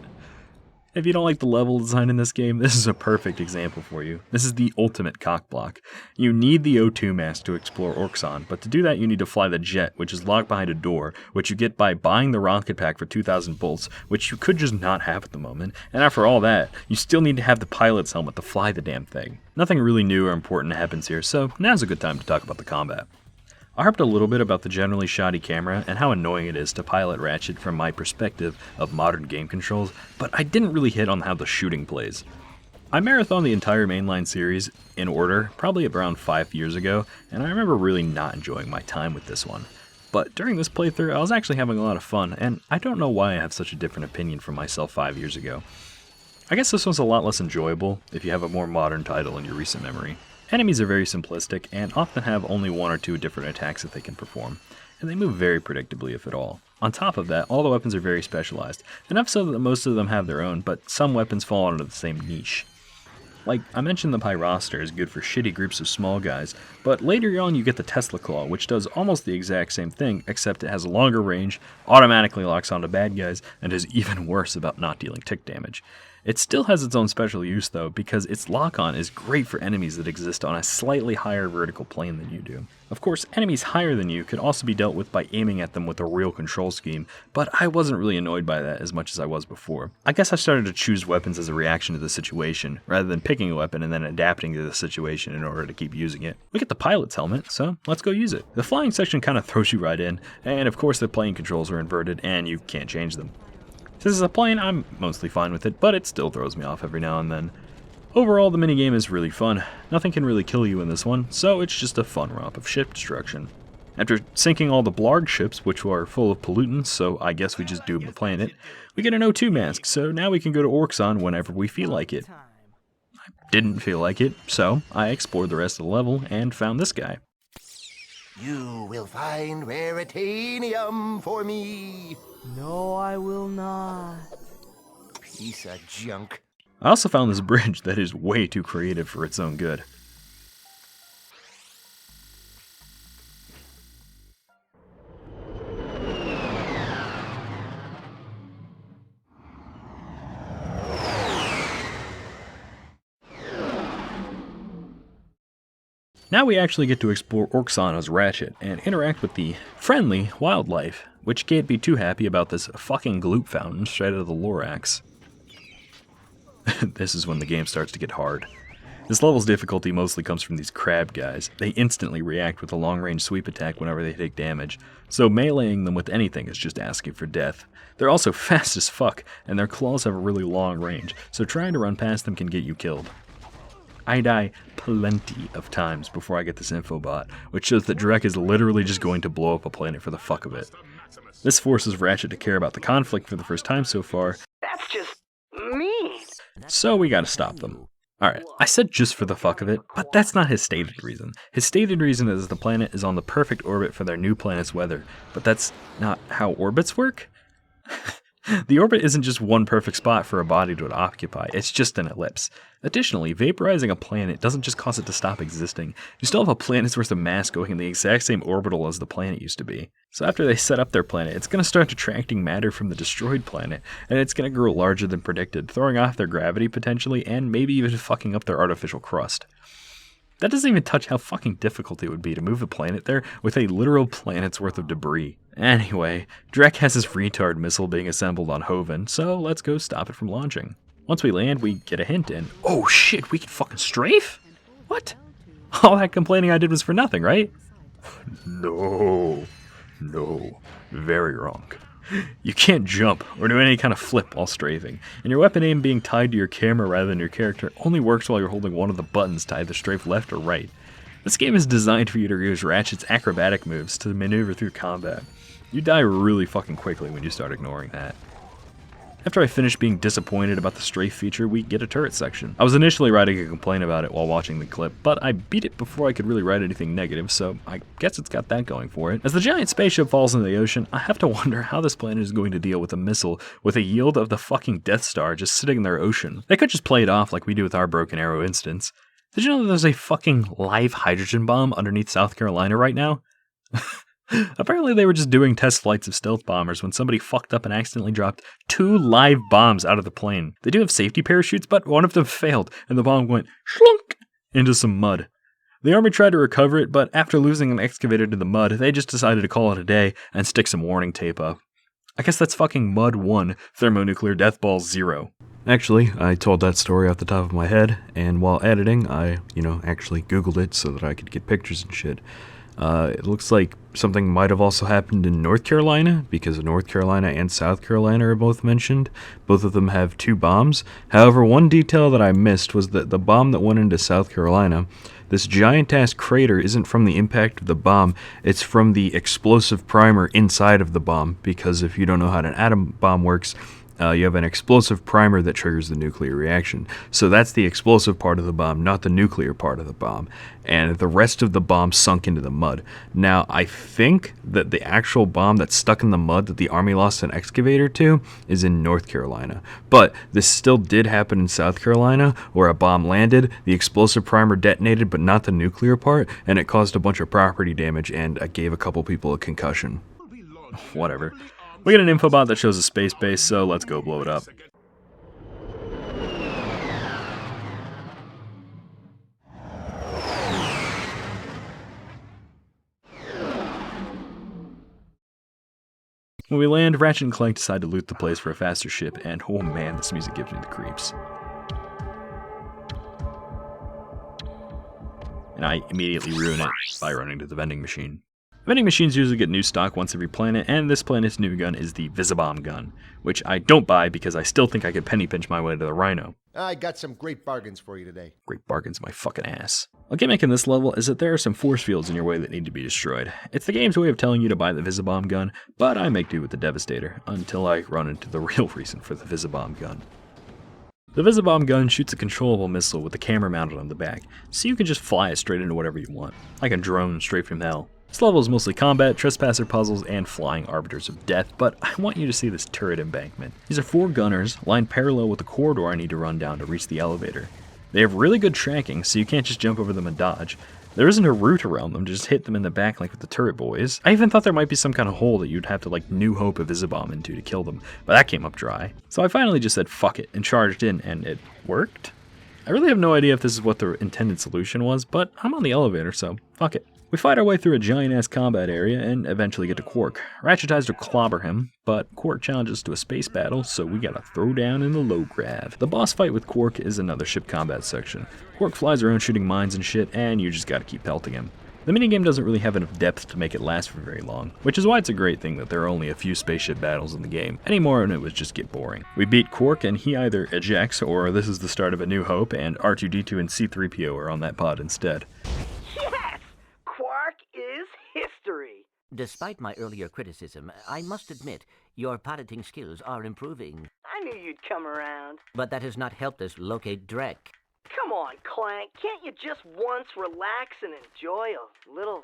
If you don't like the level design in this game, this is a perfect example for you. This is the ultimate cockblock. You need the O2 mask to explore Orxon, but to do that you need to fly the jet, which is locked behind a door, which you get by buying the rocket pack for 2,000 bolts, which you could just not have at the moment, and after all that, you still need to have the pilot's helmet to fly the damn thing. Nothing really new or important happens here, so now's a good time to talk about the combat. I harped a little bit about the generally shoddy camera and how annoying it is to pilot Ratchet from my perspective of modern game controls, but I didn't really hit on how the shooting plays. I marathoned the entire mainline series in order, probably around 5 years ago, and I remember really not enjoying my time with this one. But during this playthrough, I was actually having a lot of fun, and I don't know why I have such a different opinion from myself 5 years ago. I guess this one's a lot less enjoyable if you have a more modern title in your recent memory. Enemies are very simplistic and often have only 1 or 2 different attacks that they can perform, and they move very predictably if at all. On top of that, all the weapons are very specialized, enough so that most of them have their own, but some weapons fall under the same niche. Like, I mentioned the Pyroster is good for shitty groups of small guys, but later on you get the Tesla Claw, which does almost the exact same thing, except it has a longer range, automatically locks onto bad guys, and is even worse about not dealing tick damage. It still has its own special use though, because its lock-on is great for enemies that exist on a slightly higher vertical plane than you do. Of course, enemies higher than you could also be dealt with by aiming at them with a real control scheme, but I wasn't really annoyed by that as much as I was before. I guess I started to choose weapons as a reaction to the situation, rather than picking a weapon and then adapting to the situation in order to keep using it. We get the pilot's helmet, so let's go use it. The flying section kind of throws you right in, and of course the plane controls are inverted and you can't change them. Since it's a plane, I'm mostly fine with it, but it still throws me off every now and then. Overall, the minigame is really fun. Nothing can really kill you in this one, so it's just a fun romp of ship destruction. After sinking all the blarg ships, which are full of pollutants, so I guess we just doomed the planet, we get an O2 mask, so now we can go to Orxon whenever we feel like it. I didn't feel like it, so I explored the rest of the level and found this guy. You will find raritanium for me. No, I will not. Piece of junk. I also found this bridge that is way too creative for its own good. Now we actually get to explore Orxon as Ratchet and interact with the friendly wildlife, which can't be too happy about this fucking gloop fountain straight out of the Lorax. This is when the game starts to get hard. This level's difficulty mostly comes from these crab guys. They instantly react with a long-range sweep attack whenever they take damage, so meleeing them with anything is just asking for death. They're also fast as fuck, and their claws have a really long range, so trying to run past them can get you killed. I die plenty of times before I get this infobot, which shows that Drek is literally just going to blow up a planet for the fuck of it. This forces Ratchet to care about the conflict for the first time so far. That's just mean. so we gotta stop them. Alright, I said just for the fuck of it, but that's not his stated reason. His stated reason is the planet is on the perfect orbit for their new planet's weather, but that's not how orbits work? The orbit isn't just one perfect spot for a body to occupy, it's just an ellipse. Additionally, vaporizing a planet doesn't just cause it to stop existing. You still have a planet's worth of mass going in the exact same orbital as the planet used to be. So after they set up their planet, it's going to start attracting matter from the destroyed planet, and it's going to grow larger than predicted, throwing off their gravity potentially, and maybe even fucking up their artificial crust. That doesn't even touch how fucking difficult it would be to move a planet there with a literal planet's worth of debris. Anyway, Drek has his retard missile being assembled on Hoven, so let's go stop it from launching. Once we land, we get a hint and, oh shit, we can fucking strafe? What? All that complaining I did was for nothing, right? No, very wrong. You can't jump or do any kind of flip while strafing, and your weapon aim being tied to your camera rather than your character only works while you're holding one of the buttons to either strafe left or right. This game is designed for you to use Ratchet's acrobatic moves to maneuver through combat. You die really fucking quickly when you start ignoring that. After I finish being disappointed about the strafe feature, we get a turret section. I was initially writing a complaint about it while watching the clip, but I beat it before I could really write anything negative, so I guess it's got that going for it. As the giant spaceship falls into the ocean, I have to wonder how this planet is going to deal with a missile with a yield of the fucking Death Star just sitting in their ocean. They could just play it off like we do with our Broken Arrow instance. Did you know that there's a fucking live hydrogen bomb underneath South Carolina right now? Apparently they were just doing test flights of stealth bombers when somebody fucked up and accidentally dropped 2 live bombs out of the plane. They do have safety parachutes, but one of them failed, and the bomb went shlunk into some mud. The army tried to recover it, but after losing an excavator to the mud, they just decided to call it a day and stick some warning tape up. I guess that's fucking Mud 1, Thermonuclear Death Ball 0. Actually, I told that story off the top of my head, and while editing, I, actually Googled it so that I could get pictures and shit. It looks like something might have also happened in North Carolina, because North Carolina and South Carolina are both mentioned. Both of them have 2 bombs. However, one detail that I missed was that the bomb that went into South Carolina, this giant-ass crater isn't from the impact of the bomb, it's from the explosive primer inside of the bomb, because if you don't know how an atom bomb works, you have an explosive primer that triggers the nuclear reaction. So that's the explosive part of the bomb, not the nuclear part of the bomb. And the rest of the bomb sunk into the mud. Now, I think that the actual bomb that's stuck in the mud that the Army lost an excavator to is in North Carolina. But this still did happen in South Carolina, where a bomb landed, the explosive primer detonated, but not the nuclear part, and it caused a bunch of property damage and gave a couple people a concussion. Whatever. We get an infobot that shows a space base, so let's go blow it up. When we land, Ratchet and Clank decide to loot the place for a faster ship, and oh man, this music gives me the creeps. And I immediately ruin it by running to the vending machine. Vending machines usually get new stock once every planet, and this planet's new gun is the Visibomb gun, which I don't buy because I still think I could penny pinch my way to the Rhino. I got some great bargains for you today. Great bargains, my fucking ass. A gimmick in this level is that there are some force fields in your way that need to be destroyed. It's the game's way of telling you to buy the Visibomb gun, but I make do with the Devastator, until I run into the real reason for the Visibomb gun. The Visibomb gun shoots a controllable missile with the camera mounted on the back, so you can just fly it straight into whatever you want, like a drone straight from hell. This level is mostly combat, trespasser puzzles, and flying arbiters of death, but I want you to see this turret embankment. These are 4 gunners, lined parallel with the corridor I need to run down to reach the elevator. They have really good tracking, so you can't just jump over them and dodge. There isn't a route around them to just hit them in the back like with the turret boys. I even thought there might be some kind of hole that you'd have to New Hope a Visibomb into to kill them, but that came up dry. So I finally just said fuck it and charged in, and it worked? I really have no idea if this is what the intended solution was, but I'm on the elevator, so fuck it. We fight our way through a giant-ass combat area and eventually get to Quark. Ratchet tries to clobber him, but Quark challenges to a space battle, so we gotta throw down in the low grav. The boss fight with Quark is another ship combat section. Quark flies around shooting mines and shit, and you just gotta keep pelting him. The minigame doesn't really have enough depth to make it last for very long, which is why it's a great thing that there are only a few spaceship battles in the game. Any more and it would just get boring. We beat Quark and he either ejects, or this is the start of A New Hope, and R2-D2 and C-3PO are on that pod instead. Yes! Quark is history. Despite my earlier criticism, I must admit, your piloting skills are improving. I knew you'd come around. But that has not helped us locate Drek. Come on, Clank. Can't you just once relax and enjoy a little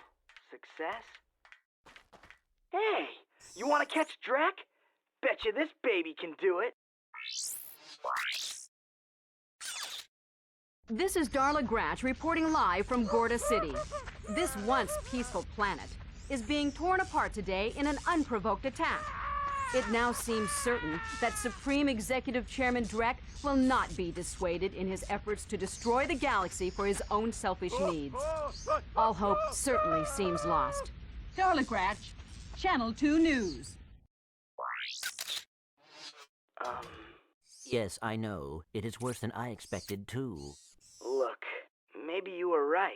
success? Hey, you want to catch Drek? Betcha this baby can do it. This is Darla Gratch reporting live from Gorda City. This once peaceful planet is being torn apart today in an unprovoked attack. It now seems certain that Supreme Executive Chairman Drek will not be dissuaded in his efforts to destroy the galaxy for his own selfish needs. All hope certainly seems lost. Darla Gratch, Channel 2 News. Yes, I know. It is worse than I expected, too. Look, maybe you were right.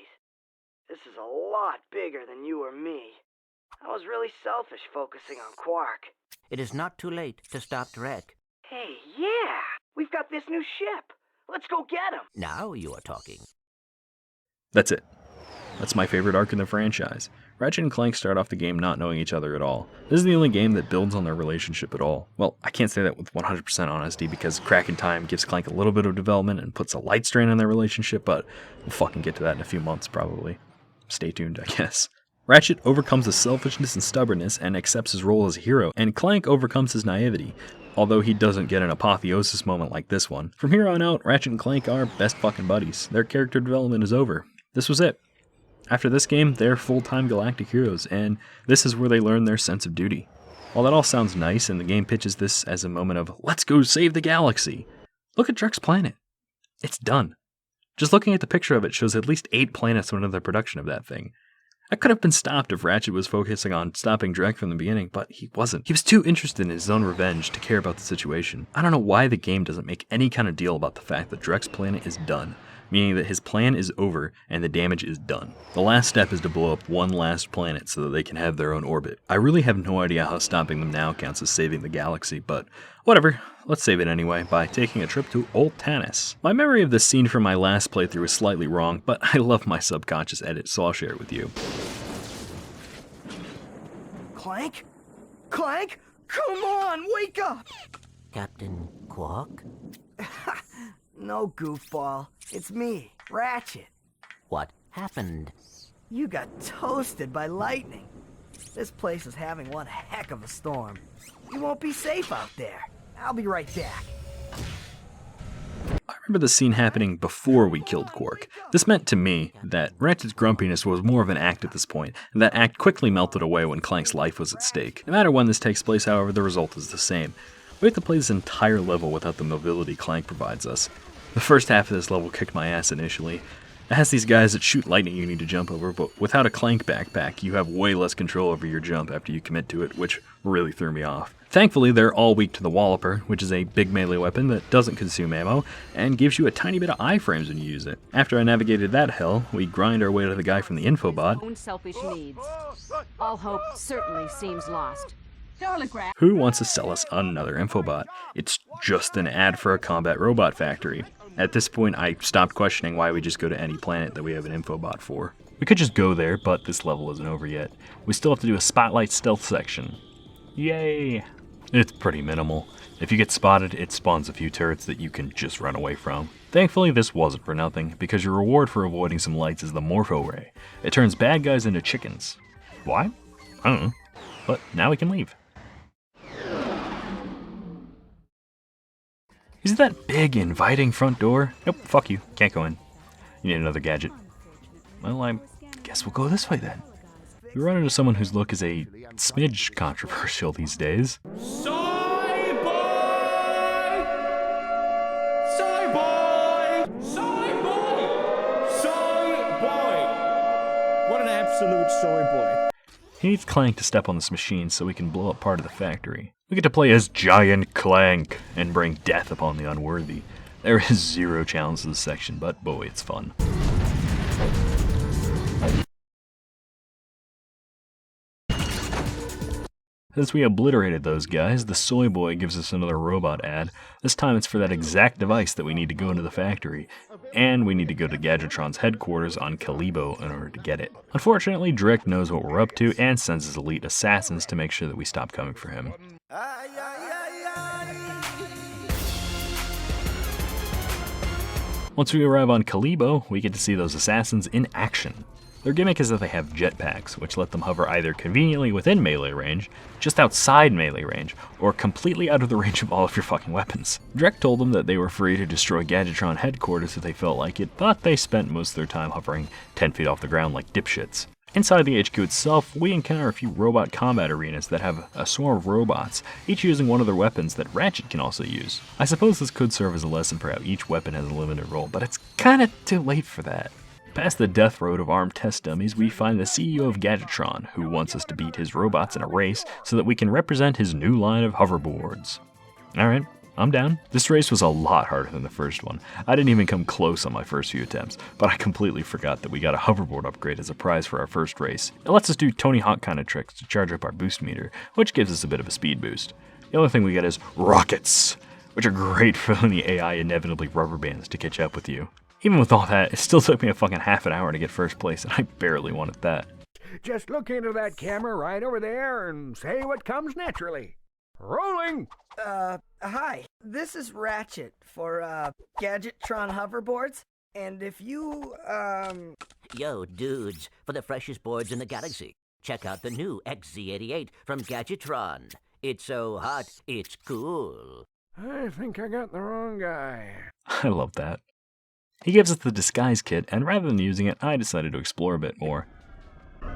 This is a lot bigger than you or me. I was really selfish focusing on Quark. It is not too late to stop Drek. Hey, yeah! We've got this new ship. Let's go get him! Now you are talking. That's it. That's my favorite arc in the franchise. Ratchet and Clank start off the game not knowing each other at all. This is the only game that builds on their relationship at all. Well, I can't say that with 100% honesty because Crack in Time gives Clank a little bit of development and puts a light strain on their relationship, but we'll fucking get to that in a few months probably. Stay tuned, I guess. Ratchet overcomes his selfishness and stubbornness and accepts his role as a hero, and Clank overcomes his naivety, although he doesn't get an apotheosis moment like this one. From here on out, Ratchet and Clank are best fucking buddies. Their character development is over. This was it. After this game, they're full-time galactic heroes, and this is where they learn their sense of duty. While that all sounds nice, and the game pitches this as a moment of, let's go save the galaxy, look at Drek's planet. It's done. Just looking at the picture of it shows at least 8 planets went into the production of that thing. That could have been stopped if Ratchet was focusing on stopping Drek from the beginning, but he wasn't. He was too interested in his own revenge to care about the situation. I don't know why the game doesn't make any kind of deal about the fact that Drek's planet is done, meaning that his plan is over and the damage is done. The last step is to blow up one last planet so that they can have their own orbit. I really have no idea how stopping them now counts as saving the galaxy, but whatever. Let's save it anyway by taking a trip to Old Tanis. My memory of this scene from my last playthrough is slightly wrong, but I love my subconscious edit, so I'll share it with you. Clank? Clank? Come on, wake up! Captain Quark? No, goofball. It's me, Ratchet. What happened? You got toasted by lightning. This place is having one heck of a storm. You won't be safe out there. I'll be right back. I remember the scene happening before we killed Quark. This meant to me that Ratchet's grumpiness was more of an act at this point, and that act quickly melted away when Clank's life was at stake. No matter when this takes place, however, the result is the same. We have to play this entire level without the mobility Clank provides us. The first half of this level kicked my ass initially. It has these guys that shoot lightning you need to jump over, but without a Clank backpack, you have way less control over your jump after you commit to it, which really threw me off. Thankfully, they're all weak to the Walloper, which is a big melee weapon that doesn't consume ammo, and gives you a tiny bit of iframes when you use it. After I navigated that hell, we grind our way to the guy from the infobot, Own selfish needs. All hope certainly seems lost. who wants to sell us another infobot. It's just an ad for a combat robot factory. At this point, I stopped questioning why we just go to any planet that we have an infobot for. We could just go there, but this level isn't over yet. We still have to do a spotlight stealth section. Yay! It's pretty minimal. If you get spotted, it spawns a few turrets that you can just run away from. Thankfully, this wasn't for nothing, because your reward for avoiding some lights is the Morpho Ray. It turns bad guys into chickens. Why? I don't know. But now we can leave. Is that big, inviting front door? Nope, fuck you. Can't go in. You need another gadget. Well, I guess we'll go this way then. We run into someone whose look is a smidge controversial these days. What an absolute soy boy. He needs Clank to step on this machine so we can blow up part of the factory. We get to play as Giant Clank and bring death upon the unworthy. There is 0 challenge to this section, but boy, it's fun. Since we obliterated those guys, the soy boy gives us another robot ad. This time it's for that exact device that we need to go into the factory, and we need to go to Gadgetron's headquarters on Calibo in order to get it. Unfortunately, Drek knows what we're up to and sends his elite assassins to make sure that we stop coming for him. Once we arrive on Calibo, we get to see those assassins in action. Their gimmick is that they have jetpacks, which let them hover either conveniently within melee range, just outside melee range, or completely out of the range of all of your fucking weapons. Drek told them that they were free to destroy Gadgetron headquarters if they felt like it, but they spent most of their time hovering 10 feet off the ground like dipshits. Inside the HQ itself, we encounter a few robot combat arenas that have a swarm of robots, each using one of their weapons that Ratchet can also use. I suppose this could serve as a lesson for how each weapon has a limited role, but it's kinda too late for that. Past the death road of armed test dummies, we find the CEO of Gadgetron, who wants us to beat his robots in a race so that we can represent his new line of hoverboards. Alright, I'm down. This race was a lot harder than the first one. I didn't even come close on my first few attempts, but I completely forgot that we got a hoverboard upgrade as a prize for our first race. It lets us do Tony Hawk kind of tricks to charge up our boost meter, which gives us a bit of a speed boost. The other thing we get is rockets, which are great for when the AI inevitably rubber bands to catch up with you. Even with all that, it still took me a fucking half an hour to get first place, and I barely wanted that. Just look into that camera right over there and say what comes naturally. Rolling! Hi. This is Ratchet for, Gadgetron hoverboards. And if you, Yo, dudes, for the freshest boards in the galaxy, check out the new XZ88 from Gadgetron. It's so hot, it's cool. I think I got the wrong guy. I love that. He gives us the disguise kit, and rather than using it, I decided to explore a bit more.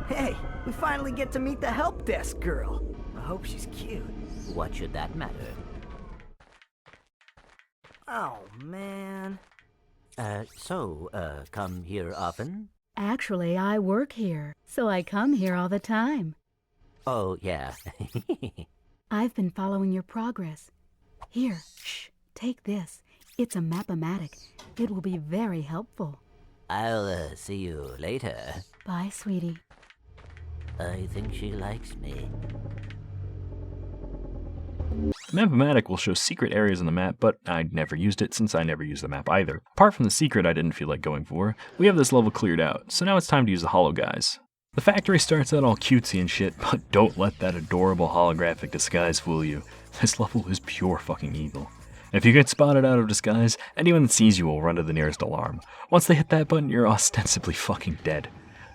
Hey, we finally get to meet the help desk girl. I hope she's cute. What should that matter? Oh, man. Come here often? Actually, I work here, so I come here all the time. Oh, yeah. I've been following your progress. Here, shh, take this. It's a map-o-matic. It will be very helpful. I'll see you later. Bye, sweetie. I think she likes me. The map-o-matic will show secret areas on the map, but I'd never used it since I never used the map either. Apart from the secret I didn't feel like going for, we have this level cleared out, so now it's time to use the holo guys. The factory starts out all cutesy and shit, but don't let that adorable holographic disguise fool you. This level is pure fucking evil. If you get spotted out of disguise, anyone that sees you will run to the nearest alarm. Once they hit that button, you're ostensibly fucking dead.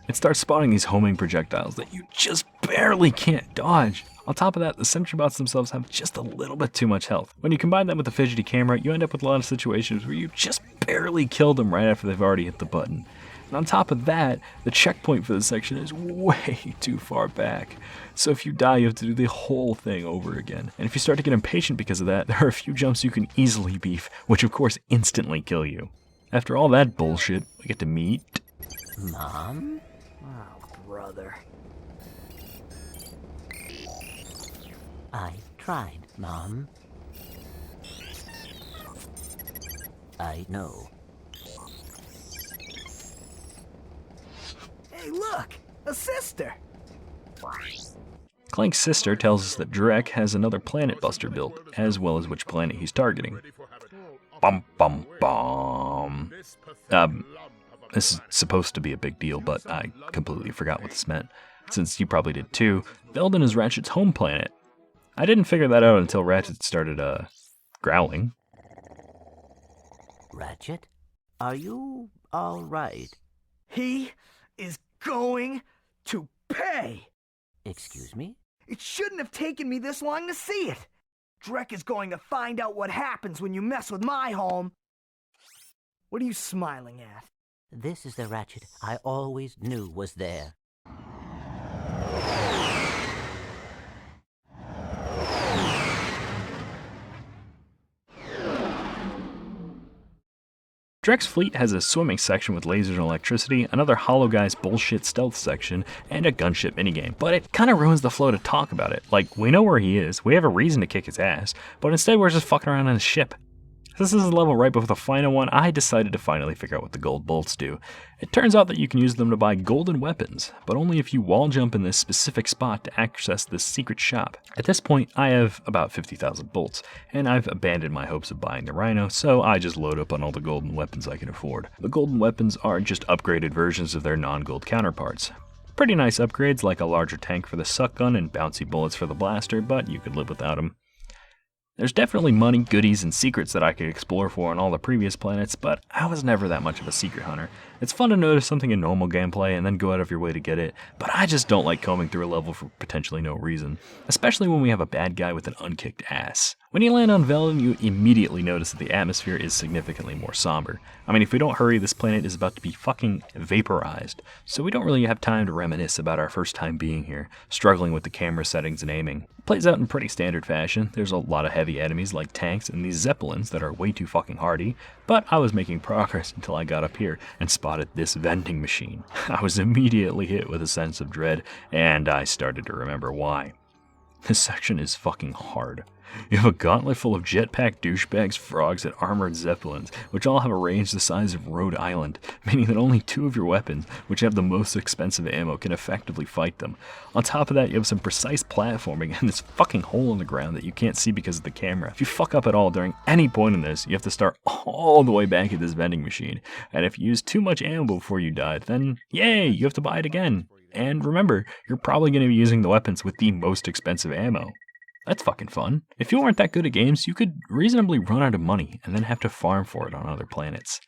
It starts spawning these homing projectiles that you just barely can't dodge. On top of that, the sentry bots themselves have just a little bit too much health. When you combine that with the fidgety camera, you end up with a lot of situations where you just barely kill them right after they've already hit the button. And on top of that, the checkpoint for this section is way too far back. So if you die, you have to do the whole thing over again. And if you start to get impatient because of that, there are a few jumps you can easily beef, which of course instantly kill you. After all that bullshit, we get to meet... Mom? Oh, brother. I tried, Mom. I know. Hey, look! A sister! Clank's sister tells us that Drek has another planet buster built, as well as which planet he's targeting. Bum bum bum. This is supposed to be a big deal, but I completely forgot what this meant. Since you probably did too, Veldin is Ratchet's home planet. I didn't figure that out until Ratchet started, growling. Ratchet? Are you alright? He is going to pay! Excuse me? It shouldn't have taken me this long to see it! Drek is going to find out what happens when you mess with my home! What are you smiling at? This is the Ratchet I always knew was there. Drek's fleet has a swimming section with lasers and electricity, another Hollow Guys bullshit stealth section, and a gunship minigame. But it kinda ruins the flow to talk about it. Like, we know where he is, we have a reason to kick his ass, but instead we're just fucking around on his ship. Since this is a level right before the final one, I decided to finally figure out what the gold bolts do. It turns out that you can use them to buy golden weapons, but only if you wall jump in this specific spot to access this secret shop. At this point, I have about 50,000 bolts, and I've abandoned my hopes of buying the Rhino, so I just load up on all the golden weapons I can afford. The golden weapons are just upgraded versions of their non-gold counterparts. Pretty nice upgrades like a larger tank for the suck gun and bouncy bullets for the blaster, but you could live without them. There's definitely money, goodies, and secrets that I could explore for on all the previous planets, but I was never that much of a secret hunter. It's fun to notice something in normal gameplay and then go out of your way to get it, but I just don't like combing through a level for potentially no reason, especially when we have a bad guy with an unkicked ass. When you land on Velen, you immediately notice that the atmosphere is significantly more somber. I mean, if we don't hurry, this planet is about to be fucking vaporized, so we don't really have time to reminisce about our first time being here, struggling with the camera settings and aiming. It plays out in pretty standard fashion. There's a lot of heavy enemies like tanks and these zeppelins that are way too fucking hardy, but I was making progress until I got up here and spotted this vending machine. I was immediately hit with a sense of dread, and I started to remember why. This section is fucking hard. You have a gauntlet full of jetpack douchebags, frogs, and armored zeppelins, which all have a range the size of Rhode Island, meaning that only 2 of your weapons, which have the most expensive ammo, can effectively fight them. On top of that, you have some precise platforming and this fucking hole in the ground that you can't see because of the camera. If you fuck up at all during any point in this, you have to start all the way back at this vending machine, and if you use too much ammo before you die, then yay, you have to buy it again. And remember, you're probably going to be using the weapons with the most expensive ammo. That's fucking fun. If you weren't that good at games, you could reasonably run out of money and then have to farm for it on other planets.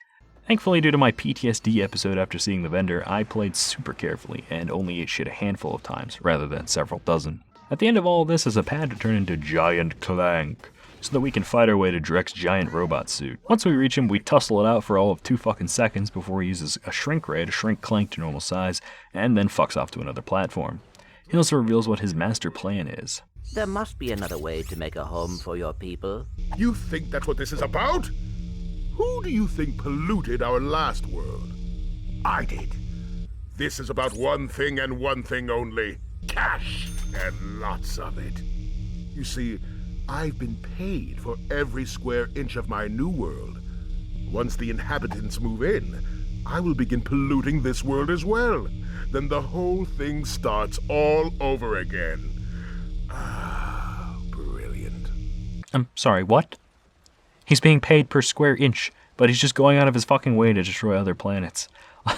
Thankfully, due to my PTSD episode after seeing the vendor, I played super carefully and only ate shit a handful of times, rather than several dozen. At the end of all of this is a pad to turn into Giant Clank, so that we can fight our way to Drek's giant robot suit. Once we reach him, we tussle it out for all of 2 fucking seconds before he uses a shrink ray to shrink Clank to normal size, and then fucks off to another platform. He also reveals what his master plan is. There must be another way to make a home for your people. You think that's what this is about? Who do you think polluted our last world? I did. This is about one thing and one thing only. Cash, and lots of it. You see, I've been paid for every square inch of my new world. Once the inhabitants move in, I will begin polluting this world as well. Then the whole thing starts all over again. Ah, brilliant. I'm sorry, what? He's being paid per square inch, but he's just going out of his fucking way to destroy other planets.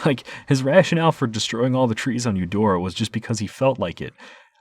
Like, his rationale for destroying all the trees on Eudora was just because he felt like it.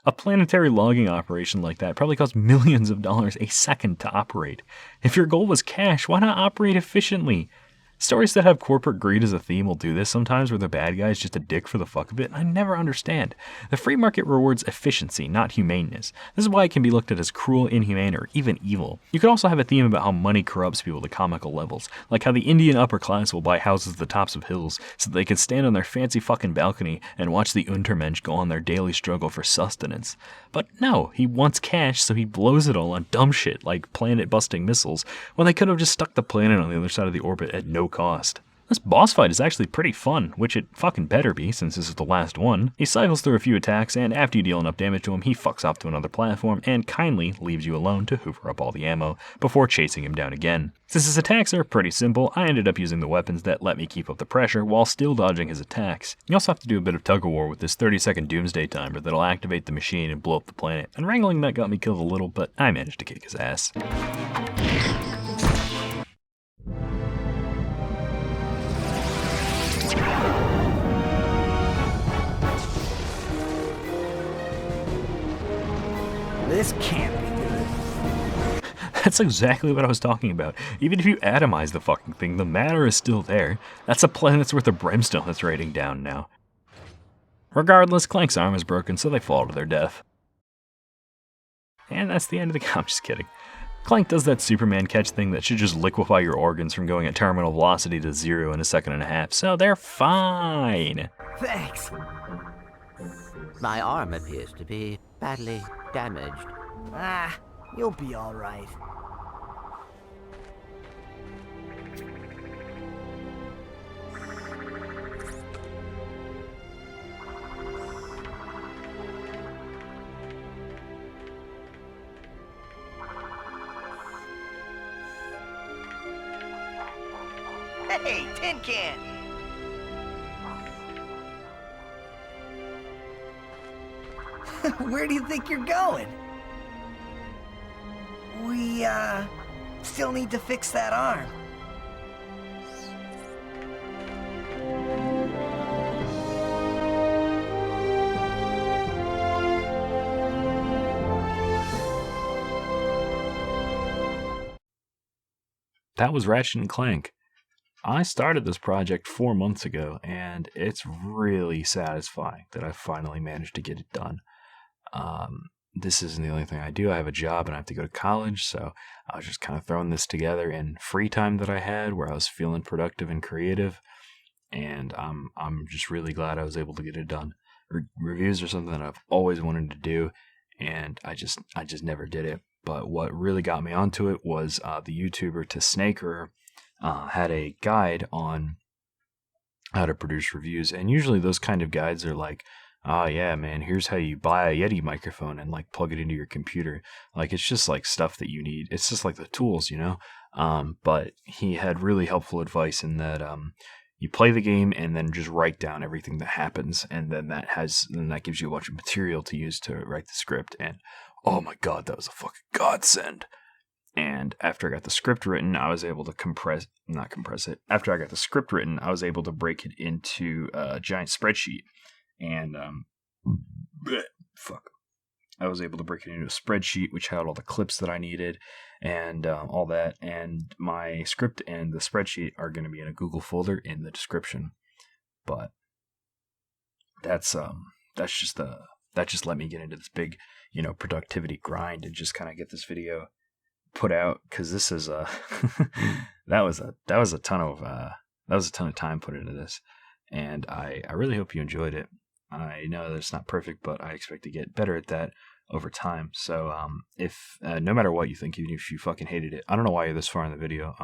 A planetary logging operation like that probably costs millions of dollars a second to operate. If your goal was cash, why not operate efficiently? Stories that have corporate greed as a theme will do this sometimes, where the bad guy is just a dick for the fuck of it, and I never understand. The free market rewards efficiency, not humaneness. This is why it can be looked at as cruel, inhumane, or even evil. You could also have a theme about how money corrupts people to comical levels, like how the Indian upper class will buy houses at the tops of hills so that they can stand on their fancy fucking balcony and watch the Untermensch go on their daily struggle for sustenance. But no, he wants cash, so he blows it all on dumb shit like planet-busting missiles, when they could have just stuck the planet on the other side of the orbit at no cost. This boss fight is actually pretty fun, which it fucking better be since this is the last one. He cycles through a few attacks, and after you deal enough damage to him, he fucks off to another platform and kindly leaves you alone to hoover up all the ammo before chasing him down again. Since his attacks are pretty simple, I ended up using the weapons that let me keep up the pressure while still dodging his attacks. You also have to do a bit of tug-of-war with this 30-second doomsday timer that'll activate the machine and blow up the planet, and wrangling that got me killed a little, but I managed to kick his ass. This can't be good. That's exactly what I was talking about. Even if you atomize the fucking thing, the matter is still there. That's a planet's worth of brimstone that's raining down now. Regardless, Clank's arm is broken, so they fall to their death. And that's the end of the game. I'm just kidding. Clank does that Superman catch thing that should just liquefy your organs from going at terminal velocity to 0 in a second and a half, so they're fine. Thanks. My arm appears to be badly damaged. Ah, you'll be all right. Hey, tin can! Where do you think you're going? We, still need to fix that arm. That was Ratchet and Clank. I started this project 4 months ago, and it's really satisfying that I finally managed to get it done. This isn't the only thing I do. I have a job and I have to go to college, so I was just kind of throwing this together in free time that I had, where I was feeling productive and creative, and I'm just really glad I was able to get it done. Reviews are something that I've always wanted to do, and I just never did it. But what really got me onto it was the YouTuber To Snaker had a guide on how to produce reviews, and usually those kind of guides are like, oh yeah, man, here's how you buy a Yeti microphone and like plug it into your computer. Like, it's just like stuff that you need. It's just like the tools, you know? But he had really helpful advice in that you play the game and then just write down everything that happens, and then that gives you a bunch of material to use to write the script. And oh my god, that was a fucking godsend. And after I got the script written, I was able to not compress it. After I got the script written, I was able to break it into a giant spreadsheet. And, I was able to break it into a spreadsheet, which had all the clips that I needed and all that. And my script and the spreadsheet are going to be in a Google folder in the description. But that just let me get into this big, productivity grind and just kind of get this video put out, because this is that was a ton of time put into this, and I really hope you enjoyed it. I know that it's not perfect, but I expect to get better at that over time. So if no matter what you think, even if you fucking hated it, I don't know why you're this far in the video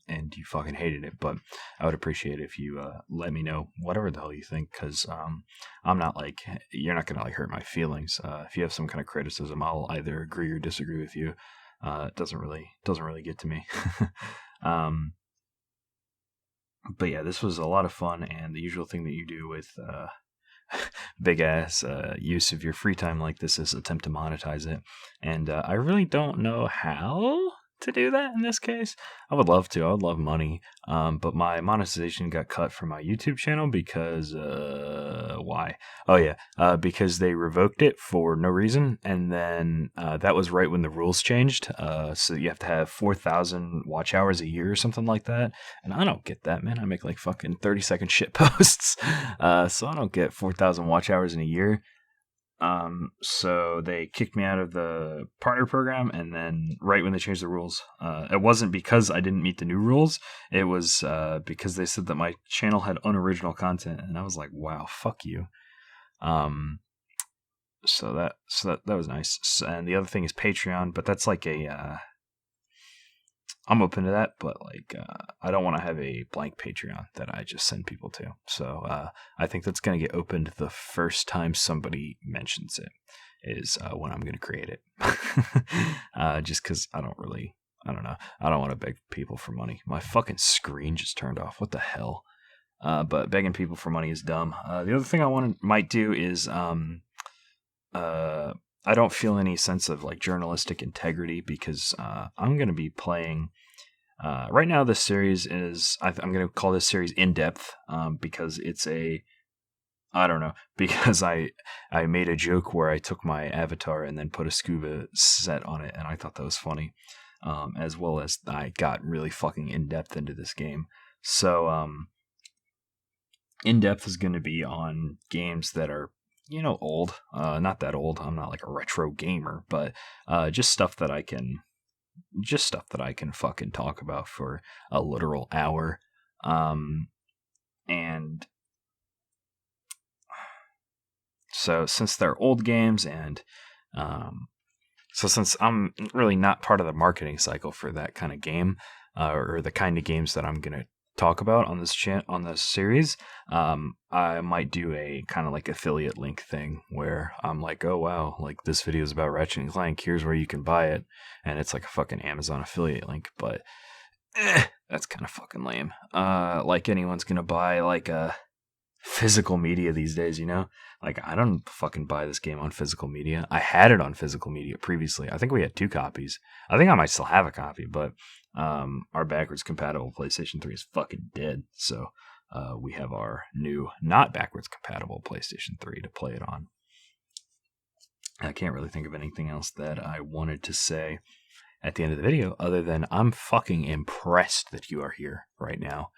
and you fucking hated it, but I would appreciate it if you let me know whatever the hell you think, because I'm not like, you're not gonna like hurt my feelings. If you have some kind of criticism, I'll either agree or disagree with you. It doesn't really get to me. But yeah, this was a lot of fun, and the usual thing that you do with big ass use of your free time like this is attempt to monetize it. And I really don't know how to do that in this case. I would love to. I would love money. But my monetization got cut from my YouTube channel because why? Oh yeah, because they revoked it for no reason, and then that was right when the rules changed. So you have to have 4,000 watch hours a year or something like that, and I don't get that, man. I make like fucking 30-second shit posts, so I don't get 4,000 watch hours in a year. So they kicked me out of the partner program, and then right when they changed the rules, it wasn't because I didn't meet the new rules. It was because they said that my channel had unoriginal content, and I was like, wow, fuck you. So that was nice. And the other thing is Patreon, but that's like I'm open to that, but like I don't want to have a blank Patreon that I just send people to. So I think that's going to get opened the first time somebody mentions it is when I'm going to create it. Just because I don't know. I don't want to beg people for money. My fucking screen just turned off. What the hell? But begging people for money is dumb. The other thing I might do is I don't feel any sense of like journalistic integrity, because I'm going to be playing. Right now, this series is, I'm going to call this series In Depth, because it's I don't know, because I made a joke where I took my avatar and then put a scuba set on it, and I thought that was funny, as well as I got really fucking in depth into this game. So In Depth is going to be on games that are, old, not that old. I'm not like a retro gamer, but just stuff that I can fucking talk about for a literal hour. And so since they're old games, and so since I'm really not part of the marketing cycle for that kind of game, or the kind of games that I'm gonna talk about on this on this series, I might do a kind of like affiliate link thing where I'm like, oh wow, like this video is about Ratchet and Clank, here's where you can buy it, and it's like a fucking Amazon affiliate link. But That's kind of fucking lame. Like anyone's gonna buy like a physical media these days, you know? Like, I don't fucking buy this game on physical media. I had it on physical media previously. I think we had 2 copies. I think I might still have a copy, but our backwards compatible PlayStation 3 is fucking dead. So we have our new, not backwards compatible PlayStation 3 to play it on. I can't really think of anything else that I wanted to say at the end of the video other than I'm fucking impressed that you are here right now.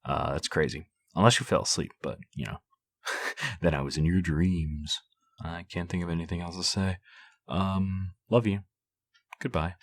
That's crazy. Unless you fell asleep, but, you know, then I was in your dreams. I can't think of anything else to say. Love you. Goodbye.